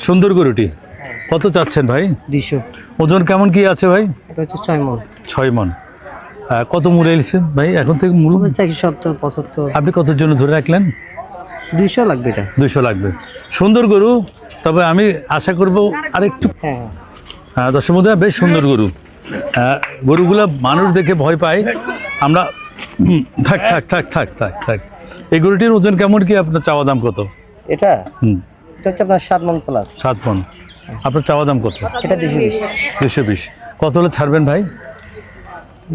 সুন্দর গরুটি কত চাচ্ছেন ভাই? 200। ওজন কেমন কি আছে ভাই? এটা হচ্ছে 6 মণ। 6 মণ। কত মূল এলছেন ভাই এখন থেকে? মূল 70-75। আপনি কতর জন্য ধরে রাখলেন? 200 লাগবে এটা। 200 লাগবে। সুন্দর গরু, তবে আমি আশা করব আরেকটু। হ্যাঁ দর্শক বন্ধুরা, বেশ সুন্দর গরু। গরুগুলা মানুষ দেখে ভয় পায়। আমরা থাক। এই গরুটির ওজন কেমন কি? আপনার চাওয়া দাম কত? এটা হচ্ছে আপনার 7 মণ প্লাস। 7 মণ। আপনার চাওয়া দাম কত? এটা 220। 220। কত হলে ছাড়বেন ভাই?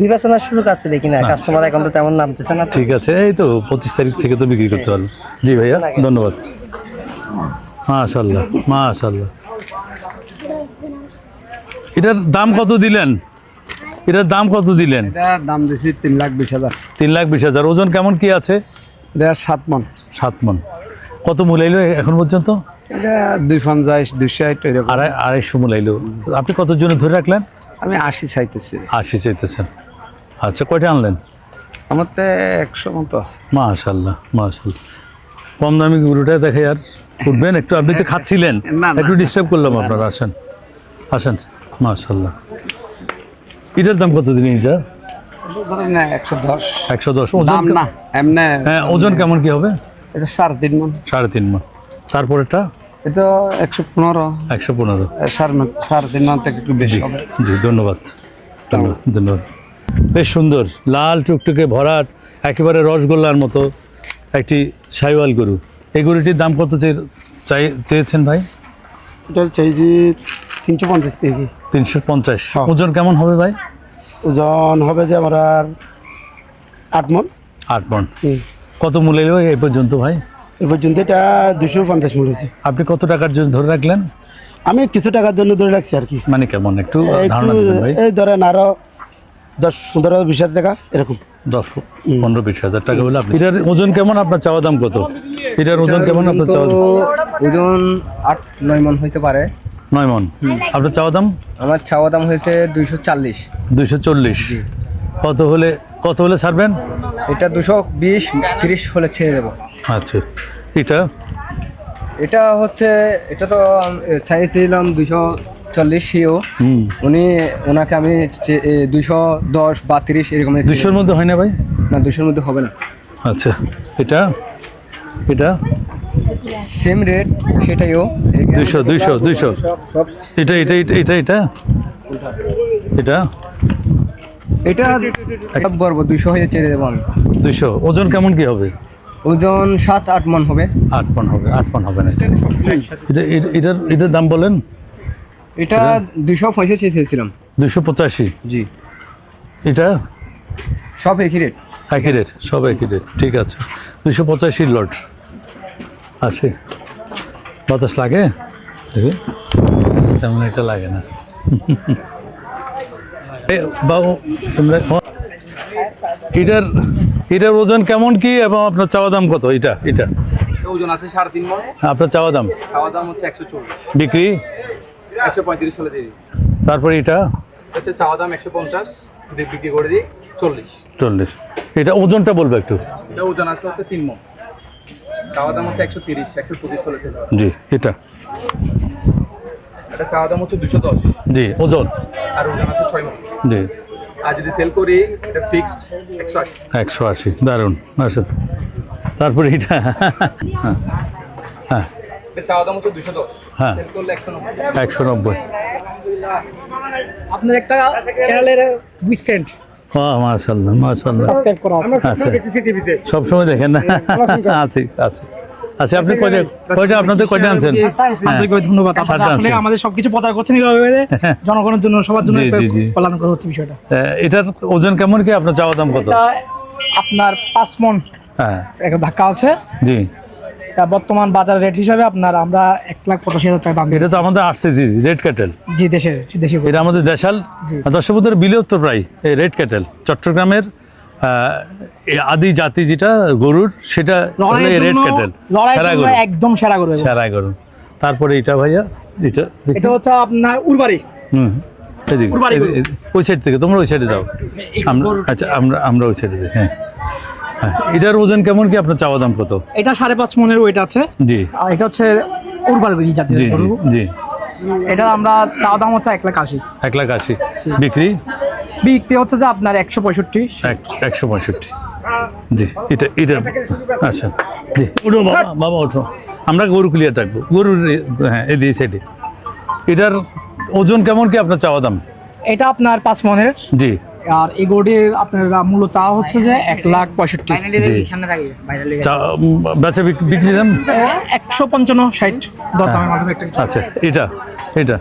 বিবেচনার সুযোগ আছে, দেখি না কাস্টমার এখন তো তেমন নামতেছে না। ঠিক আছে, এই তো 25 তারিখ থেকে তো বিক্রি করতে পারবো। জি ভাইয়া, ধন্যবাদ। মাশাআল্লাহ। এটার দাম কত দিলেন? এটা দাম দিয়েছি 3,20,000। 3,20,000। ওজন কেমন কি আছে? এটা 7 মণ। 7 মণ। কত মূলাইলো এখন পর্যন্ত? এটা 250, 260 এরকম। 250 মূলাইলো। আপনি কত জন্য ধরে রাখলেন? আমি 80 চাইতেছি। 80 চাইতেছেন। আচ্ছা কয়টা আনলেন? আমার তো 100 মতো আছে। মাশাআল্লাহ। কম দামি গরুটা দেখে আর উঠবেন একটু। আপনি তো খাচ্ছিলেন, না। একটু ডিস্টার্ব করলাম আপনারা। আসেন। মাশাআল্লাহ। এটার দাম কত দিন? এটা ধরেন না 110। 110। দাম না এমনি। হ্যাঁ, ওজন কেমন কি হবে? এটা 3.5 মণ। 3.5 মণ। তারপরেটা এটা 115। 115। 3.5 মণ থেকে একটু বেশি হবে। জি ধন্যবাদ। বেশ সুন্দর লাল টুকটুকে ভরাট একেবারে রসগোল্লার মতো একটি শাহিওয়াল গরু। এই গরুটির দাম কত চেয়েছেন ভাই? এটা চাইছি 350 থেকে 350। ওজন কেমন হবে ভাই? ওজন হবে যে আমার 8 মণ। 8 মণ। কত মূল্য এই পর্যন্ত ভাই? এ পর্যন্ত এটা 250 মণ হয়েছে। আপনি কত টাকার জন্য ধরে রাখলেন? আমি কিছু টাকার জন্য ধরে রাখছি আর কি। মানে কেমন একটু ধারণা দিবেন ভাই? এই ধরেন আরো 10-15-20 টাকা এরকম। 10-15-20 টাকা হলে আপনি। এটার ওজন কেমন? আপনার চাওয়া দাম কত? এটার ওজন কেমন? আপনার চাওয়া দাম? ওজন 8-9 মণ হইতে পারে। 9 মণ। আপনার চাওয়া দাম? আমার চাওয়া দাম হয়েছে 240। 240। কত হলে ছাড়বেন? এটা 220-30 হলে ছেড়ে দেবো। আচ্ছা। এটা হচ্ছে এটা তো চাইছিলাম 240 সিও। ওনাকে আমি 210 বা 30 এরকম। 200-র মধ্যে হয় না ভাই? না 200-র মধ্যে হবে না। আচ্ছা। এটা এটা সেম রেট সেটাইও 200 এটা এটা এটা এটা এটা এটা এটা সব বর্ব 200 হয়ে চেয়ে দেবো আমি। 200 ওজন কেমন কি হবে? ওজন 7-8 মন হবে। 8 পন হবে, 8 পন হবে না এটা। এটার দাম বলেন। এটা 285 চেয়েছিলাম। 285। জি, এটা সব একই রেট। একই রেট, সব একই রেট, ঠিক আছে। 285 লট আছে। বাতাস লাগে দেখি, তেমন এটা লাগে না। বাবু তোমরা এটার ওজন কেমন কি এবং আপনার চাওয়া দাম কত? এটা এটা ওজন আছে 3.5 মণ। আপনার চাওয়া দাম হচ্ছে 140, বিক্রি 135 হলে দিয়ে দিই। তারপরে এটা হচ্ছে চাওয়া দাম 150, বিক্রি করে দিই 40। এটা ওজনটা বলবো একটু। এটা ওজন আছে হচ্ছে 3 মণ। চাওয়া দাম হচ্ছে 130, 125 হলে সেল। জি এটা এটা চাওয়া দাম হচ্ছে 210, জি ওজন আর ওজন আছে 6 মণ। জি আর যদি সেল করি এটা ফিক্সড 180। 180, দারুণ। আচ্ছা তারপরে এটা হ্যাঁ এটা চাওয়া দাম হচ্ছে 210, হ্যাঁ সেল করলে 190। 190। আপনার একটা চ্যানেলের উইকেন্ড মাশাআল্লাহ মাশাআল্লাহ। সাবস্ক্রাইব করা আছে। আচ্ছা দেখতেছি টিভিতে। সব সময় দেখেন না? আছি আচ্ছা আচ্ছা। আপনি কয়টা আপনাদের কয়টা আনছেন? আন্তরিকভাবে ধন্যবাদ। আপনারা সাতটা আসলে আনছেন। আমাদের সবকিছু প্রচার করছেন এইভাবে, জনগণের জন্য, সবার জন্য জি, জি, জি। পালন করা হচ্ছে বিষয়টা। এটার ওজন কেমন কি? আপনার চাওয়া দাম কত? এটা আপনার 5 মণ হ্যাঁ একটা ধাক্কা আছে। জি এটা বর্তমান বাজার রেট হিসাবে আমরা 1,85,000 টাকা দাম এটা তো আমাদের আসছে জি রেড ক্যাটেল। জি দেশি গরু। এটা আমাদের দেশাল জি। দর্শকদের বিলুপ্ত প্রায় এই রেড ক্যাটেল। চট্টগ্রামের এই আদি জাতি যেটা গরুর, সেটা লড়াইয়ের রেড জন্য- ক্যাটেল, লড়াইয়ের সেরা জন্য গরু, একদম সেরা গরু এগুলো। সেরা গরু। তারপরে এটা ভাইয়া এটা দেখি। এটা হচ্ছে আপনার উরবাড়ি। হুম এদিকে উরবাড়ি গরু। ওই সাইড থেকে, তোমরা ওই সাইডে যাও। আচ্ছা আমরা ওই সাইডে যাই। হ্যাঁ হ্যাঁ। এটার ওজন কেমন কি? আপনার চাওয়া দাম কত? এটা 5.5 মণের ওয়েট আছে। জি আর এটা হচ্ছে উরবাড়ি জাতীয় জি জি গরু। জি এটা আমরা চাওয়া দাম হচ্ছে 1,80,000। 180। বিক্রি বিক্রি হচ্ছে যে আপনার 165। 165। জি এটা এটা আচ্ছা জি ওঠো বাবা, বাবা ওঠো। আমরা গরু ক্লিয়ার থাকবো, গরুর হ্যাঁ এই সাইডে। এটার ওজন কেমন কি? আপনার চাওয়া দাম? এটা আপনার 5 মণের। জি আর এই গরুটির আপনার মূল্য চাওয়া হচ্ছে যে 1,65,000। জি বেচা বিক্রি দাম 155-60 দরদামের মাধ্যমে একটা কিছু। আচ্ছা। এটা এটা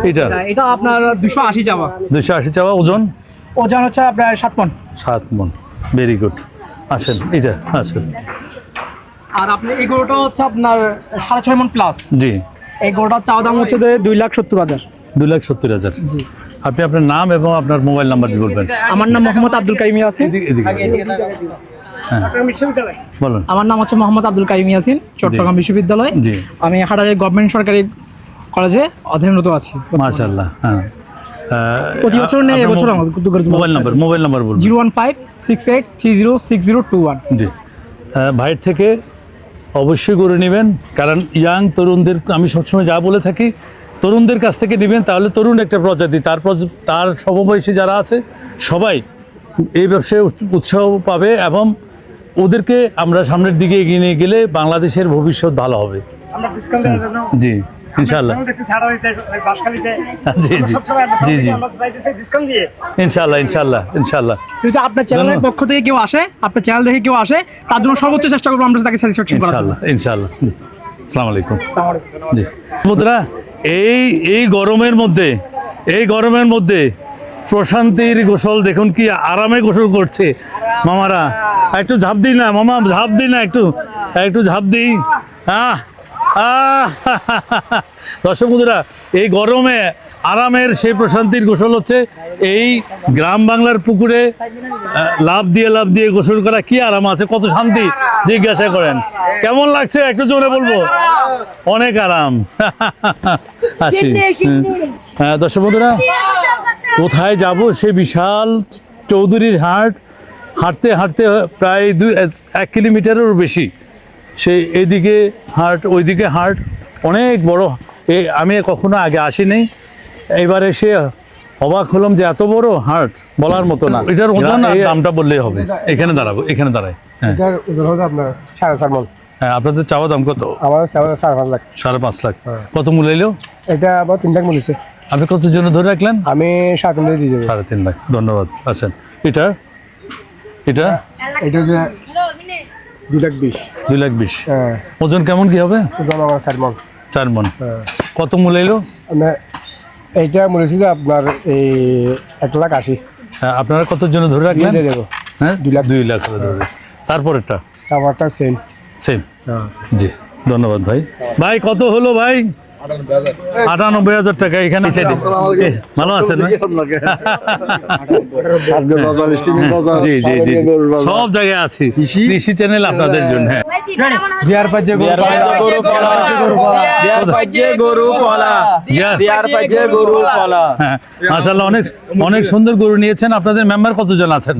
এটা এটা আপনার 280 চাওয়া। 280 চাওয়া। ওজন ওজন হচ্ছে আপনার 7 মণ। 7 মণ। Very good. আসেন এটা আসেন। আর আপনি এই গরুটা হচ্ছে আপনার 6.5 মণ প্লাস। জি এই গরুটার চাওয়া দাম হচ্ছে যে 2,70,000। 2,70,000। জি। আপনি আপনার নাম এবং আপনার মোবাইল নাম্বার বলবেন। আমার নাম মোহাম্মদ আব্দুল কাইম ইয়াসিন। এদিকে বলুন। আমার নাম হচ্ছে মোহাম্মদ আব্দুল কাইম ইয়াসিন, চট্টগ্রাম বিশ্ববিদ্যালয়। জি আমি হাটাজারি গভর্নমেন্ট সরকারি কলেজে অধ্যয়নরত আছি। মাশাআল্লাহ। হ্যাঁ প্রতি বছর নেই, এবছর আমাদের মোবাইল নাম্বার বলুন। 01568306021। জি ভাইয়ের থেকে অবশ্যই গরু নেবেন, কারণ ইয়াং তরুণদের আমি সবসময় যা বলে থাকি, তরুণদের কাছ থেকে নেবেন, তাহলে তরুণ একটা প্রজাতি, তার সমবয়সী যারা আছে সবাই এই ব্যবসায় উৎসাহ পাবে এবং ওদেরকে আমরা সামনের দিকে এগিয়ে নিয়ে গেলে বাংলাদেশের ভবিষ্যৎ ভালো হবে। জি ইনশাআল্লাহ। জি জি জি জি ইনশাআল্লাহ ইনশাআল্লাহ ইনশাআল্লাহ। যদি আপনার চ্যানেলের পক্ষ থেকে কেউ আসে, আপনার চ্যানেল দেখে কেউ আসে, তার জন্য সর্বোচ্চ চেষ্টা করবো আমরা তাকে স্যাটিসফ্যাকশন করার জন্য। ইনশাআল্লাহ ইনশাআল্লাহ। জি আসসালামু আলাইকুম। জি বন্ধুরা, এই গরমের মধ্যে প্রশান্তির গোসল দেখুন, কি আরামে গোসল করছে মামারা। একটু ঝাঁপ দিই না মামা, ঝাঁপ দিই না, একটু ঝাঁপ দিই। দর্শক বন্ধুরা, এই গরমে আরামের সেই প্রশান্তির গোসল হচ্ছে এই গ্রাম বাংলার পুকুরে লাফ দিয়ে গোসল করা। কি আরাম আছে, কত শান্তি, জিজ্ঞাসা করেন কেমন লাগছে একটু জোরে বলবো। অনেক আরাম। আসি। হ্যাঁ দর্শক বন্ধুরা, কোথায় যাব? সে বিশাল চৌধুরীর হাট, হাঁটতে হাঁটতে প্রায় 1 কিলোমিটারেরও বেশি। সে এদিকে হাট ওইদিকে হাট, অনেক বড়। আমি কখনো আগে আসিনি, এবার এসে অবাক হলাম যে এত বড় হাট, বলার মতো না। এটার ওজন দামটা বললেই হবে। এখানে দাঁড়াই। হ্যাঁ আপনার 4.5 মণ। হ্যাঁ, আপনাদের চাওয়া দাম কত? আমার 4.5 লাখ। 5.5 লাখ। কত মূল্য এলো? এটা আবার 3 লাখ বলেছে। আপনি কত জন্য ধরে রাখলেন? আমি 7 লাখ দিয়ে দেবো। 3.5 লাখ। ধন্যবাদ। আচ্ছা, এটা এটা হচ্ছে 2,20,000। 2,20,000। হ্যাঁ, ওজন কেমন কি হবে? ওজন আমার 4 মণ। 4 মণ। হ্যাঁ, কত মূল্য এলো? এইটা বলেছি যে আপনার এই 1,80,000 হ্যাঁ, আপনারা কত জন্য ধরে রাখলেন? দিয়ে দেবো। হ্যাঁ, 2 লাখ। 2 লাখ করে ধরে। তারপরেরটা টাকাটা সেম। সেম। জি, ধন্যবাদ ভাই। ভাই কত হলো ভাই? 98,000 টাকা। এখানে ভালো আছেন ভাই? জি জি জি, সব জায়গায় আছি। কৃষি চ্যানেল আপনাদের জন্য। হ্যাঁ, দিয়ার পাজে গরু পলা হ্যাঁ, মাশাআল্লাহ, অনেক অনেক সুন্দর গরু নিয়েছেন। আপনাদের মেম্বার কতজন আছেন?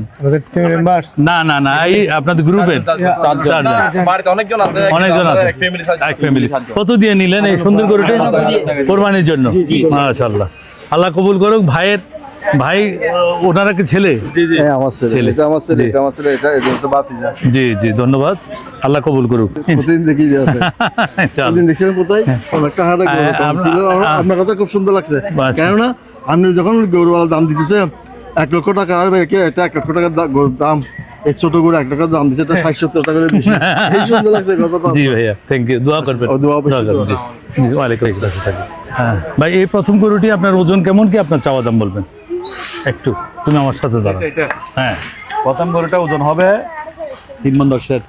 না না না, এই আপনাদের গ্রুপের 4 জন। বাড়িতে অনেকজন আছে, অনেকজন আছে, এক ফ্যামিলি। কত দিয়ে নিলেন এই সুন্দর গরুটি? কোরবানির জন্য। মাশাআল্লাহ, আল্লাহ কবুল করুক। ভাই ওনারা কি ছেলে? আমার ছেলে, ছেলে। এটা আমার ছেলে, জি। এটা আমার ছেলে, এটা তো বাতিজা। জি জি, ধন্যবাদ, আল্লাহ কবুল করুক। প্রতিদিন দেখি যে আছে। প্রতিদিন দেখছিলাম কোথায় অনেকটা হাটে গরু কম ছিল। আপনার কথা খুব সুন্দর লাগছে, বাস। কেননা আপনি যখন গরুওয়ালা দাম দিতেছে 1 লক্ষ টাকা, আর ভাই কে এটা 1 লক্ষ টাকার গরুর দাম, এই ছোট গরু 1 টাকার দাম দিচ্ছে, এটা 60-70 টাকা করে বেশি। এই সুন্দর লাগছে কথা। জি ভাইয়া, থ্যাংক ইউ। দোয়া করবেন। ও, দোয়া অবশ্যই করবেন। জি জি, ওয়ালাইকুম আসসালাম। হ্যাঁ ভাই, এই প্রথম গরুটি আপনার ওজন কেমন কি আপনার চাওয়া দাম বলবেন একটু? তুমি আমার সাথে দাঁড়াও। হ্যাঁ, প্রথম গরুটা ওজন হবে 3 মণ 10-এর।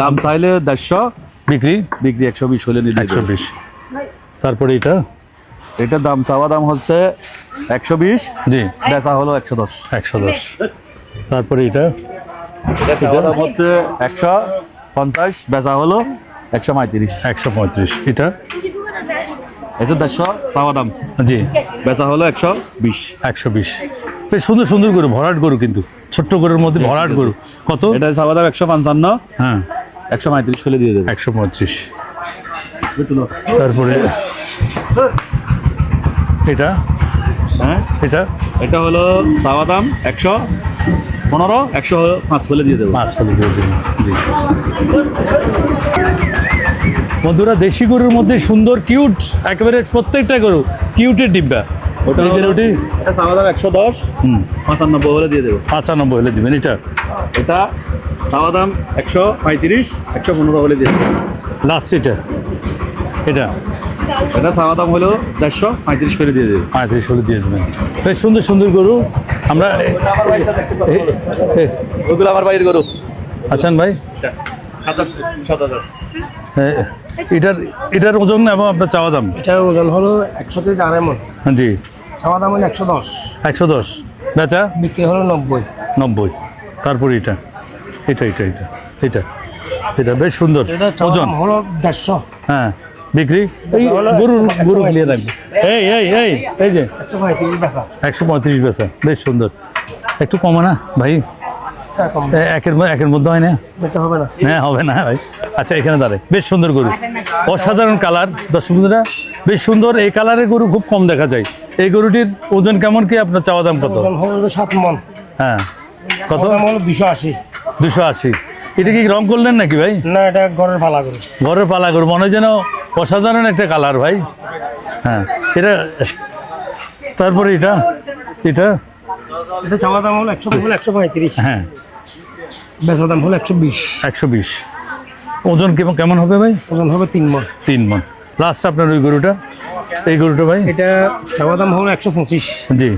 দাম চাইলে 150, বিক্রি বিক্রি 120 হলে নিয়ে দেবে। 120। তারপরে এটা এটার দাম চাওয়া দাম হচ্ছে 120, জি বেচা হলো 110। 110। তারপরে এটা চাওয়া দাম হচ্ছে 150, বেচা হলো 135। 135। এটা এটা 150 চাওয়া দাম, জি বেচা হলো 120। 120। বেশ সুন্দর সুন্দর গরু, ভরাট গরু, কিন্তু ছোট্ট গরুর মধ্যে ভরাট গরু। কত? এটা চাওয়া দাম 155, হ্যাঁ 135 হলে দিয়ে দেবে। 135। তারপরে এটা হ্যাঁ, এটা হলো চাওয়া দাম 115, 105 হলে দিয়ে দেবো। 5 হলে দিয়ে দেবেন। জি বন্ধুরা, দেশি গরুর মধ্যে সুন্দর কিউট, একেবারে প্রত্যেকটা গরু কিউটের ডিব্বা। ওটা নিজের ওটি এটা চাওয়া দাম 110, 95 হলে দিয়ে দেবো। 95 হলে দিবেন। এটা এটা চাওয়া দাম 135, 115 হলে দিয়ে দেবো। লাস্ট এটা এটা এটা চাওয়া দাম হলো 135 করে দিয়ে দেবে। 35 হলে দিয়ে দেবেন। বেশ সুন্দর সুন্দর গরু। আমরা ওগুলো আমার বাইরের গরু। হাসান ভাই, 7,000। এটার ওজন এবং আপনার চাওয়া দাম? এটার ওজন হলো 100 মণ। জি, চাওয়া দাম হলো 110। 110, বেচা বিক্রি হলো 90। 90। তারপরে এটা এটা এটা এটা এটা এটা বেশ সুন্দর ওজন। হলো 150। হ্যাঁ, বিক্রি এই গরু ক্লিয়ার রাখবে। এই এই এই এই যে 135 বেচা। 135 বেচা, বেশ সুন্দর। একটু কমে না ভাই? কম একের মধ্যে হয় না? দিতে হবে না। হ্যাঁ, হবে না ভাই। আচ্ছা, এখানে দাঁড়ায়। বেশ সুন্দর গরু, অসাধারণ কালার। দর্শক বন্ধুরা, বেশ সুন্দর। এই কালারের গরু খুব কম দেখা যায়। এই গরুটির ওজন কেমন কি আপনার চাওয়া দাম কত? ওজন হলো 7 মণ। হ্যাঁ, কত? দাম হলো 280। 280। এটা কি রং করলেন নাকি ভাই? না, এটা ঘরের পালা গরু। ঘরের পালা গরু, মনে হয় যেন অসাধারণ একটা কালার ভাই। হ্যাঁ, এটা তারপরে এটা এটা এটা চাওয়া দাম হলো 135। হ্যাঁ, বেচা দাম হলো 120। 120। ওজন কেমন হবে ভাই? ওজন হবে 3 মণ। 3 মণ। লাস্ট আপনার ওই গরুটা, এই গরুটা ভাই? এটা চাওয়া দাম হলো 125। জি,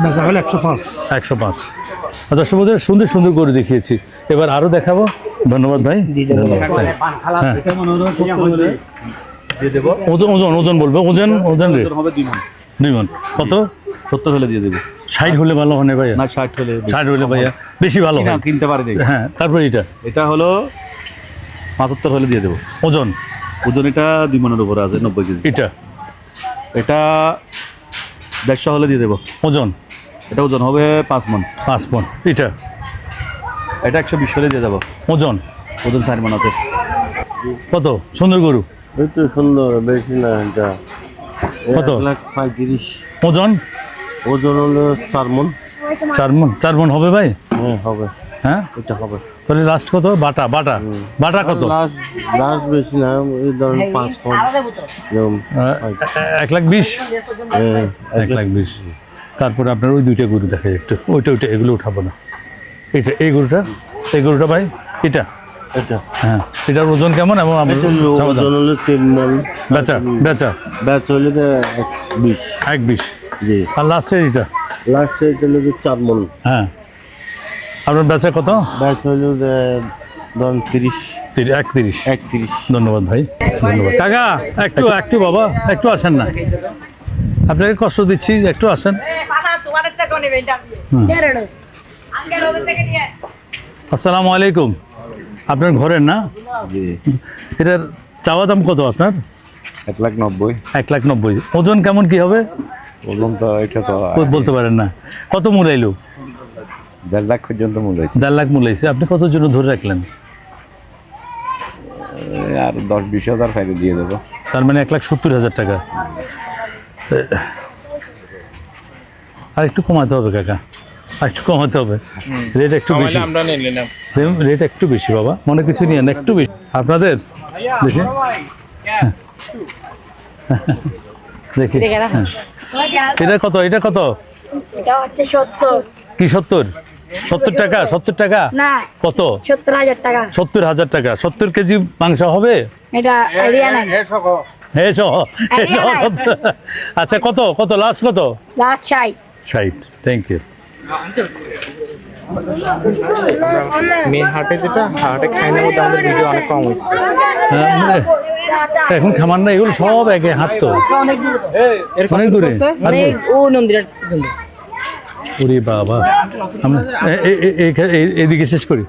বেচা হলো 105। 105। দর্শক বন্ধুরা, সুন্দর সুন্দর গরু দেখিয়েছি, এবার আরো দেখাবো। ধন্যবাদ ভাই। হ্যাঁ, দিয়ে দেবো। ওজন ওজন ওজন বলবো। ওজন ওজন রে ওজন হবে 2 মণ। 2 মণ। কত? 70 হলে দিয়ে দেবে। 60 হলে ভালো হয় না ভাইয়া? না, 60 হলে। 60 হলে ভাইয়া বেশি ভালো হয়। কিনতে পারিনি। হ্যাঁ, তারপরে এটা এটা হলো 75 হলে দিয়ে দেবো। ওজন ওজন এটা 2 মণের উপরে আছে, 90 কেজি। এটা এটা 150 হলে দিয়ে দেবো। ওজন এটা ওজন হবে 5 মণ। 5 মণ। এটা 120 হলে দিয়ে দেবো। ওজন 4 মণ আছে। কত? সুন্দর গরু। এই তো সুন্দর, বেশি না এটা। কত? 1,35,000। ওজন ওজন হলো 4 মণ। 4 মণ। 4 মণ হবে ভাই? হ্যাঁ, হবে। হ্যাঁ এটা হবে তাহলে লাস্ট কত? বাটা বাটা বাটা কত? লাস্ট লাস্ট বেশি না, এই ধরুন 5 কম যেমন 1,20,000। হ্যাঁ, 1,20,000। তারপরে আপনার ওই দুইটা গরু দেখাই একটু, ওইটা এগুলো উঠাবো না। এটা এই গরুটা ভাই, এটা এটা হ্যাঁ, এটার ওজন কেমন? এবং আমরা চাওয়া দাম? ওজন হলো 3 মণ, বেচা ব্যাচ হলে 20 1,20,000। জি। আর লাস্টের এটা লাস্ট এটা হলো 4 মণ, হ্যাঁ, আপনার বেচা কত? ব্যাচ হলো ধরুন 30 31। 31। ধন্যবাদ ভাই, ধন্যবাদ। কাকা একটু বাবা একটু আসেন না, আপনাকে কষ্ট দিচ্ছি, একটু আসেন। আসসালামু আলাইকুম। আপনার ঘরের না? জি। এটার চাওয়া দাম কত আপনার? 1,90,000। 1,90,000। ওজন কেমন কি হবে? ওজন তো এটা তো বলতে পারেন না। কত মূলাইলো? 1.5 লাখ পর্যন্ত মূল্য হয়েছে। 1.5 লাখ মূলাইছে। আপনি কত জন্য ধরে রাখলেন? আর 10-20 হাজার ফাইলে দিয়ে দেবো। তার মানে 1,70,000 টাকা। আর একটু কমাতে হবে কাকা, আর একটু কমাতে হবে। রেট একটু বেশি, রেট একটু বেশি বাবা, মনে কিছু নিয়ে না, একটু বেশি আপনাদের। দেখি দেখি এটা কত? এটা কত? এটা হচ্ছে 70। কি 70? 70 টাকা? 70 টাকা না, কত? 70,000 টাকা। 70,000 টাকা। 70 কেজি মাংস হবে? এটা আইডিয়া নাই। হ্যাঁ সহ। আচ্ছা কত কত লাস্ট কত? লাস্ট 60। 60। Thank you. মেন হাটে যেটা হাটে খাই না, ওটা আমাদের ভিডিও অনেক কম হয়েছে। এখন খামার না, এগুলো সব একে হাঁটতো অনেক দূরে। ও নন্দিরা ওরে বাবা, আমরা এদিকে শেষ করি।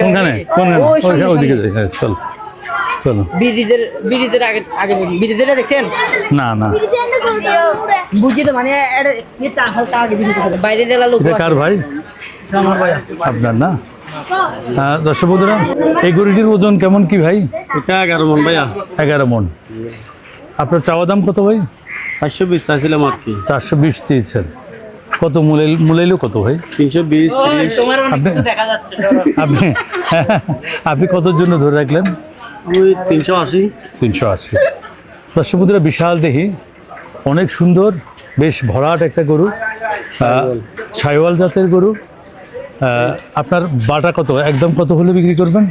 কোনখানে কোনখানে? ওইদিকে যাই। হ্যাঁ চলো চলো। ব্রিজের আগে ব্রিজের দেখছেন? না না, বুঝি তো মানে বাইরে জেলা লোক এটা কার ভাই? আপনার না? দর্শক বন্ধুরা, এই গরুটির ওজন কেমন কি ভাই? এটা 11 মণ ভাইয়া। 11 মণ। আপনার চাওয়া দাম কত ভাই? 420 চাইছিলাম আর কি। 420 চেয়েছেন। কত মূলাইলো কত ভাই? 320 30। আপনি আপনি কতর জন্য ধরে রাখলেন? আমি 380। 380। দর্শক বন্ধুরা, বিশাল দেহি, অনেক সুন্দর, বেশ ভরাট একটা গরু, সাইওয়াল জাতের গরু। আপনার বাটা কত, একদম কত হলে বিক্রি করবেন?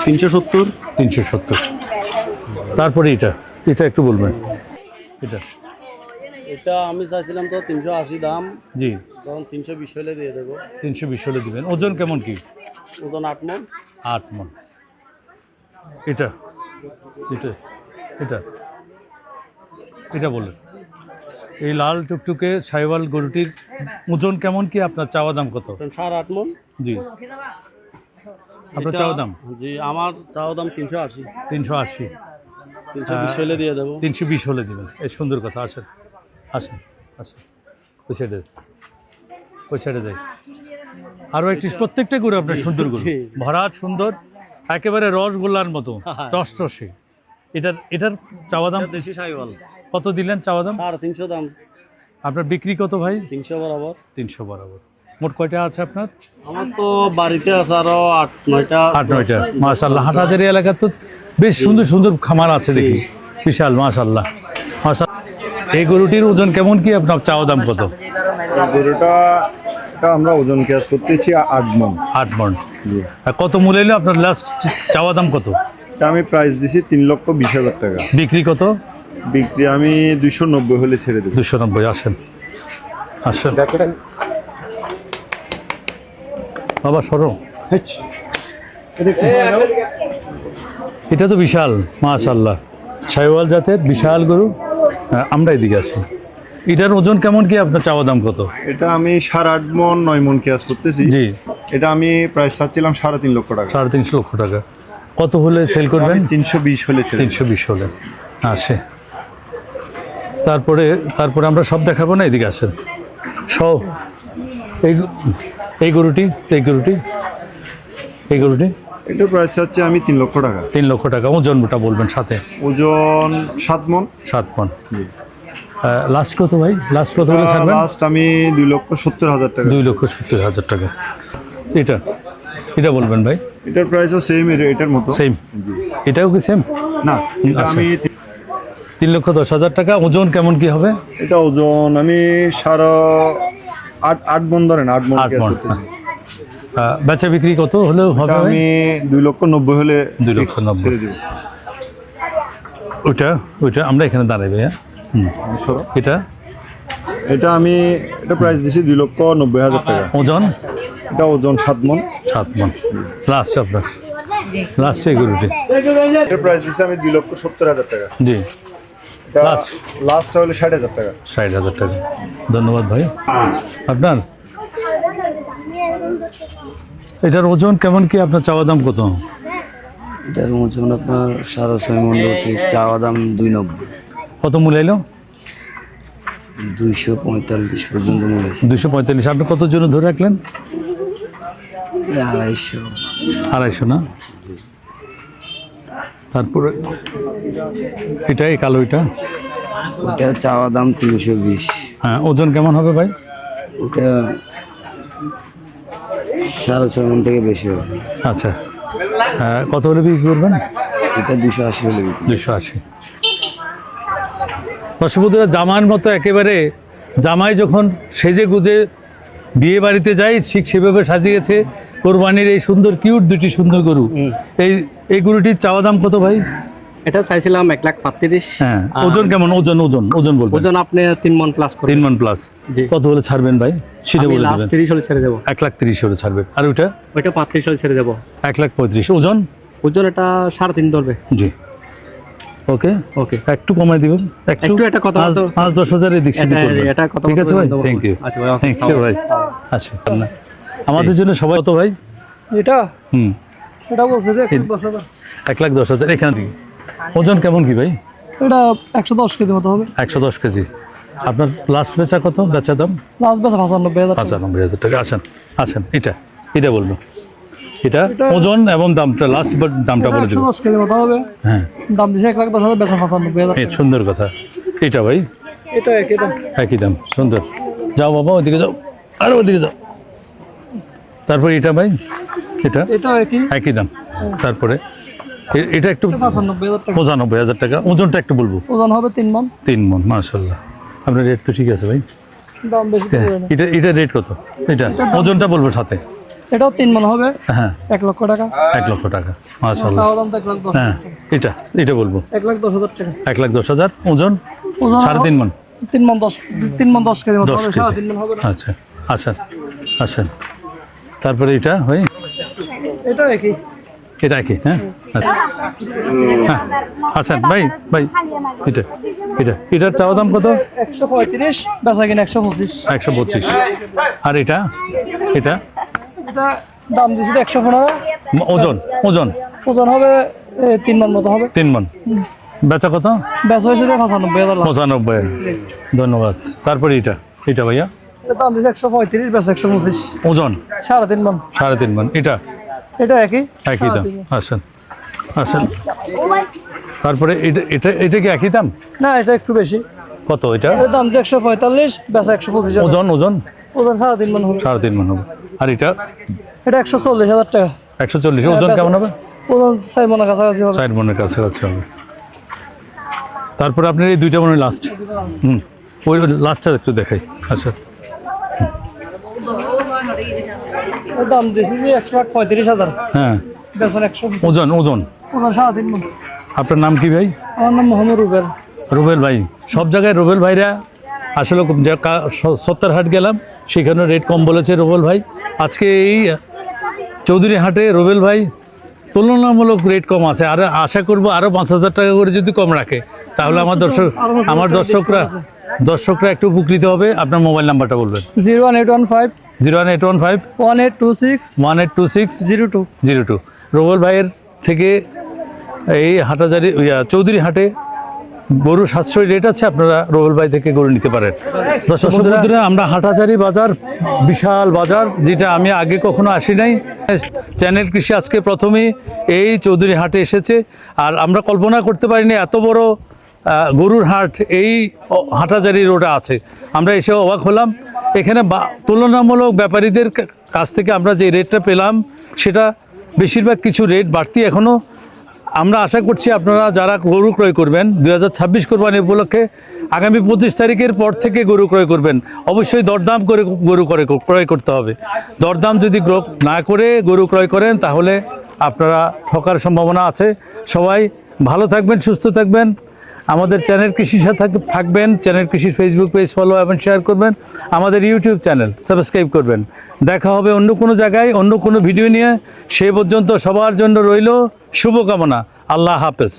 370। 370। তারপরে এটা একটু বলবেন। এটা আমি চাইছিলাম তো 380 দাম, জি, তখন 320 হলে দিয়ে দেবো। 320 হলে দিবেন। ওজন কেমন কি? ওজন 8 মণ। 8 মণ। এটা এটা এটা এটা বলুন। এই লাল টুকটুকে সাইওয়াল গরুটির ওজন কেমন কি? আপনার চাওয়া দাম কত? 8.5 মণ। জি, আপনার চাওয়া দাম? জি, আমার চাওয়া দাম 380। 380। 320 হলে দিয়ে দেবো। 320 হলে দিবেন। এই সুন্দর কথা। আসেন আসেন আসেন, ওই সাইডে যাই। আরও একটি, প্রত্যেকটা গরু আপনার সুন্দর গরু, ভরাট সুন্দর, একেবারে রসগোল্লার মতো টসটসে। এটার চাওয়া দাম? দেশি সাইওয়াল। কত দিলেন চাওয়া দাম? 350 দাম। আপনার বিক্রি কত ভাই? 300 বরাবর। 300 বরাবর। মোট কয়টা আছে আপনার? আমার তো বাড়িতে আছে আরো 8-9টা। 8-9টা। মাশাআল্লাহ, হাটহাজারী এলাকা তো বেশ সুন্দর সুন্দর খামার আছে দেখি, বিশাল। মাশাআল্লাহ মাশাআল্লাহ। এই গরুটির ওজন কেমন কি? আপনার চাওয়া দাম কত? গরুটা আমরা ওজন কেয়াস করতেছি 8 মণ। 8 মণ। আর কত মূলাইলো আপনার? লাস্ট চাওয়া দাম কত? এটা আমি প্রাইস দিছি 3,20,000 টাকা। বিক্রি কত? বিক্রি আমি 290 হলে ছেড়ে দেবো। 290। আসেন আসেন বাবা, সরো। এটা তো বিশাল, মাশাআল্লাহ, সাইওয়াল জাতের বিশাল গরু। আমরা এদিকে আসি। এটার ওজন কেমন কি? আপনার চাওয়া দাম কত? এটা আমি 8.5 মণ 9 মণ কেয়াস করতেছি। জি, এটা আমি প্রাইস চাচ্ছিলাম 3.5 লক্ষ টাকা। 3.5 লক্ষ টাকা। কত হলে সেল করবেন? 320 হলে ছেড়ে দেব। 320 হলে। আসে। তারপরে আমরা সব দেখাবো না, এদিকে আসেন সব। এই গরুটি এটা প্রাইস চাচ্ছি আমি 3 লক্ষ টাকা। 3 লক্ষ টাকা। ওজনটা বলবেন সাথে? ওজন 7 মণ। 7 মণ। লাস্ট কত ভাই, লাস্ট কত হলে ছাড়বেন? লাস্ট আমি 2,70,000 টাকা। 2,70,000 টাকা। এটা এটা বলবেন ভাই? এটার প্রাইসও সেম, এটার মতো সেম, এটাও কি সেম? না, এটা আচ্ছা। আমি 3,10,000 টাকা। ওজন কেমন কি হবে? এটা ওজন আমি 8.5 মণ ধরেন, 8 মণ 8 কেস মণ। করতেছি। বেচা বিক্রি কত হলেও হবে এটা ভাই? আমি 2,90,000 হলে 2,90,000 ছেড়ে দিব। ওইটা ওইটা আমরা এখানে দাঁড়াই ভাইয়া। এটা এটা আমি এটা প্রাইস দিছি 2,90,000 টাকা। ওজন? এটা ওজন 7 মণ। 7 মণ। লাস্ট আপনার লাস্টে গরুটি? এটার প্রাইস দিছি আমি 2,70,000 টাকা। জি, লাস্ট লাস্ট হলো 60,000 টাকা। 60,000 টাকা। ধন্যবাদ ভাই। আপনার এটার ওজন কেমন কি, আপনার চাওয়া দাম কত? এটার ওজন আপনার 6.5 মণ রয়েছে, চাওয়া দাম 290, কত মূল্যাইলো? 245 পর্যন্ত মনে হয়েছে। 245। আপনি কত জন্য ধরে রাখলেন? 250। 250 না? তারপরে এটা এই কালো এটা? ওটা চাওয়া দাম 320। হ্যাঁ, ওজন কেমন হবে ভাই? ওটা 6.5 মণ থেকে বেশি হবে। আচ্ছা, কত হলে বিক্রি করবেন? এটা 280 হলে বিক্রি। 280। দর্শকবন্ধুরা, জামার মতো একেবারে জামাই যখন সেজে গুজে বিয়ে বাড়িতে যায় ঠিক সেভাবে সাজিয়েছে কোরবানির এই সুন্দর কিউট দুটি সুন্দর গরু। এই গরুটির চাওয়া দাম কত ভাই? এটা চাইছিলাম 1,35,000। হ্যাঁ, ওজন কেমন? ওজন ওজন ওজন বলবেন? ওজন আপনি 3 মণ প্লাস করবেন। 3 মণ প্লাস। জি। কত হলে ছাড়বেন ভাই সেটা আমি বলে লাস্ট দেবেন। 30 হলে ছেড়ে দেবো। 1,30,000 হলে ছাড়বেন। আর ওইটা? ওইটা 35 হলে ছেড়ে দেবো। 1,35,000। ওজন? ওজন এটা 3.5 ধরবে। জি, ওকে ওকে। একটু কমাই দিবেন, একটু এটা কত মতো? 5-10 এদিক সেদিক এটা- করবেন। এটা কত ঠিক আছে মতো ভাই, দেবো? Thank you. আচ্ছা ভাই, okay, থ্যাংক ইউ ভাই। আচ্ছা, না, আমাদের জন্য সবাই কত ভাই? এটা হুম, এটা বলছে যে 1,10,000 এখানে দিই। ওজন কেমন কি ভাই? এটা 110 কেজি মতো হবে। 110 কেজি। আপনার লাস্ট বেচা কত? বেচা দাম? লাস্ট বেচা 95,000 টাকা। 95,000 টাকা। আসেন আসেন, এটা বলবো। এটা ওজন এবং দামটা লাস্ট দামটা বলে দেবো। 110 কেজি মতো হবে। হ্যাঁ, দাম দিছে 1,10,000, বেচা 95,000। এই সুন্দর কথা। এটা ভাই এটা একই দাম। একই দাম। সুন্দর। যাও বাবা, ওইদিকে যাও, আর ওইদিকে যাও। তারপরে এটা ভাই, এটা এটাও একই। একই দাম। তারপরে এটা একটু 95,000 টাকা। 95,000 টাকা। ওজনটা একটু বলবো? ওজন হবে 3 মণ। 3 মণ। মাশাআল্লাহ, আপনার রেট তো ঠিক আছে ভাই। দাম বেশি পড়বে না। এটা রেট কত? এটা ওজনটা বলবো সাথে। এটাও 3 মণ হবে, হ্যাঁ, 1 লক্ষ টাকা। 1 লক্ষ টাকা। মাশাআল্লাহ। চাওয়া দাম তো 1,10,000 হ্যাঁ, এটা বলবো 1,10,000 টাকা। 1,10,000। ওজন ওজন 3.5 মণ। 3 মণ 10 কেজি মতো 10 হবে, কেজি। 3.5 মণ হবে না। আচ্ছা, আসেন আসেন। তারপরে এটা ভাই, এটাও একই। এটা কি? হ্যাঁ, আচ্ছা। হ্যাঁ, আসেন ভাই এটার চাওয়া দাম কত? 135, বেচা কিনা 125। 125। আর এটা এটা দাম দিয়েছে 115। ওজন ওজন ওজন হবে 3 মণ মতো হবে। 3 মণ। বেচা কত? বেচা হয়েছে 95,000। 95। ধন্যবাদ। তারপরে এটা ভাইয়া এটা দাম দিয়েছে 135, বেচা 125। ওজন 3.5 মণ। 3.5 মণ। এটা এটা একই একই দাম। 3.5 মণ। আসেন। তারপরে এটা কি একই দাম? না, এটা একটু বেশি। কত এটা? এর দাম 145, বেচা 125। ওজন ওজন 3.5 মণ হবে। 3.5 মণ হবে। আর এটা? এটা 140,000 টাকা। 140। ওজন কেমন হবে? ওজন 4 মণের কাছাকাছি হবে। 4 মণের কাছাকাছি হবে। তারপরে আপনার এই দুইটা মনে লাস্ট। ওই লাস্টটা একটু দেখাই। আচ্ছা, এর দাম দিয়েছে যে 1,35,000। হ্যাঁ। বেচা 120। ওজন ওজন 3.5 মণ। আপনার নাম কি ভাই? আমার নাম মোহাম্মদ রুবেল। রুবেল ভাই। সব জায়গায় রুবেল ভাইরা আসলে সত্তরহাট গেলাম, সেখানে রেট কম বলেছে রুবেল ভাই। আজকে এই চৌধুরী হাটে রুবেল ভাই তুলনামূলক রেট কম আছে। আর আশা করবো আরও 5,000 টাকা করে যদি কম রাখে তাহলে আমার দর্শকরা একটু উপকৃত হবে। আপনার মোবাইল নাম্বারটা বলবেন? 01815 01815 1826 1826 02। 02। রুবেল ভাইয়ের থেকে এই হাটাজারি চৌধুরী হাটে গরু সাশ্রয়ী রেট আছে, আপনারা রুবেল ভাই থেকে গরু নিতে পারেন। দর্শক বন্ধুরা, আমরা হাটাজারি বাজার, বিশাল বাজার, যেটা আমি আগে কখনো আসি নাই। চ্যানেল কৃষি আজকে প্রথমেই এই চৌধুরী হাটে এসেছে। আর আমরা কল্পনা করতে পারিনি এত বড় গরুর হাট এই হাটাজারি রোডে আছে। আমরা এসে অবাক হলাম, এখানে তুলনামূলক ব্যাপারীদের কাছ থেকে আমরা যে রেটটা পেলাম সেটা বেশিরভাগ কিছু রেট বাড়তি এখনও। আমরা আশা করছি আপনারা যারা গরু ক্রয় করবেন 2026 কোরবানি উপলক্ষে আগামী 25 তারিখের পর থেকে গরু ক্রয় করবেন, অবশ্যই দরদাম করে গরু ক্রয় করতে হবে। দরদাম যদি না করে গরু ক্রয় করেন তাহলে আপনারা ঠকার সম্ভাবনা আছে। সবাই ভালো থাকবেন, সুস্থ থাকবেন। আমাদের চ্যানেল কৃষির সাথে থাকবেন। চ্যানেল কৃষির ফেসবুক পেজ ফলো এবং শেয়ার করবেন। আমাদের ইউটিউব চ্যানেল সাবস্ক্রাইব করবেন। দেখা হবে অন্য কোনো জায়গায় অন্য কোনো ভিডিও নিয়ে। সে পর্যন্ত সবার জন্য রইল শুভকামনা। আল্লাহ হাফেজ।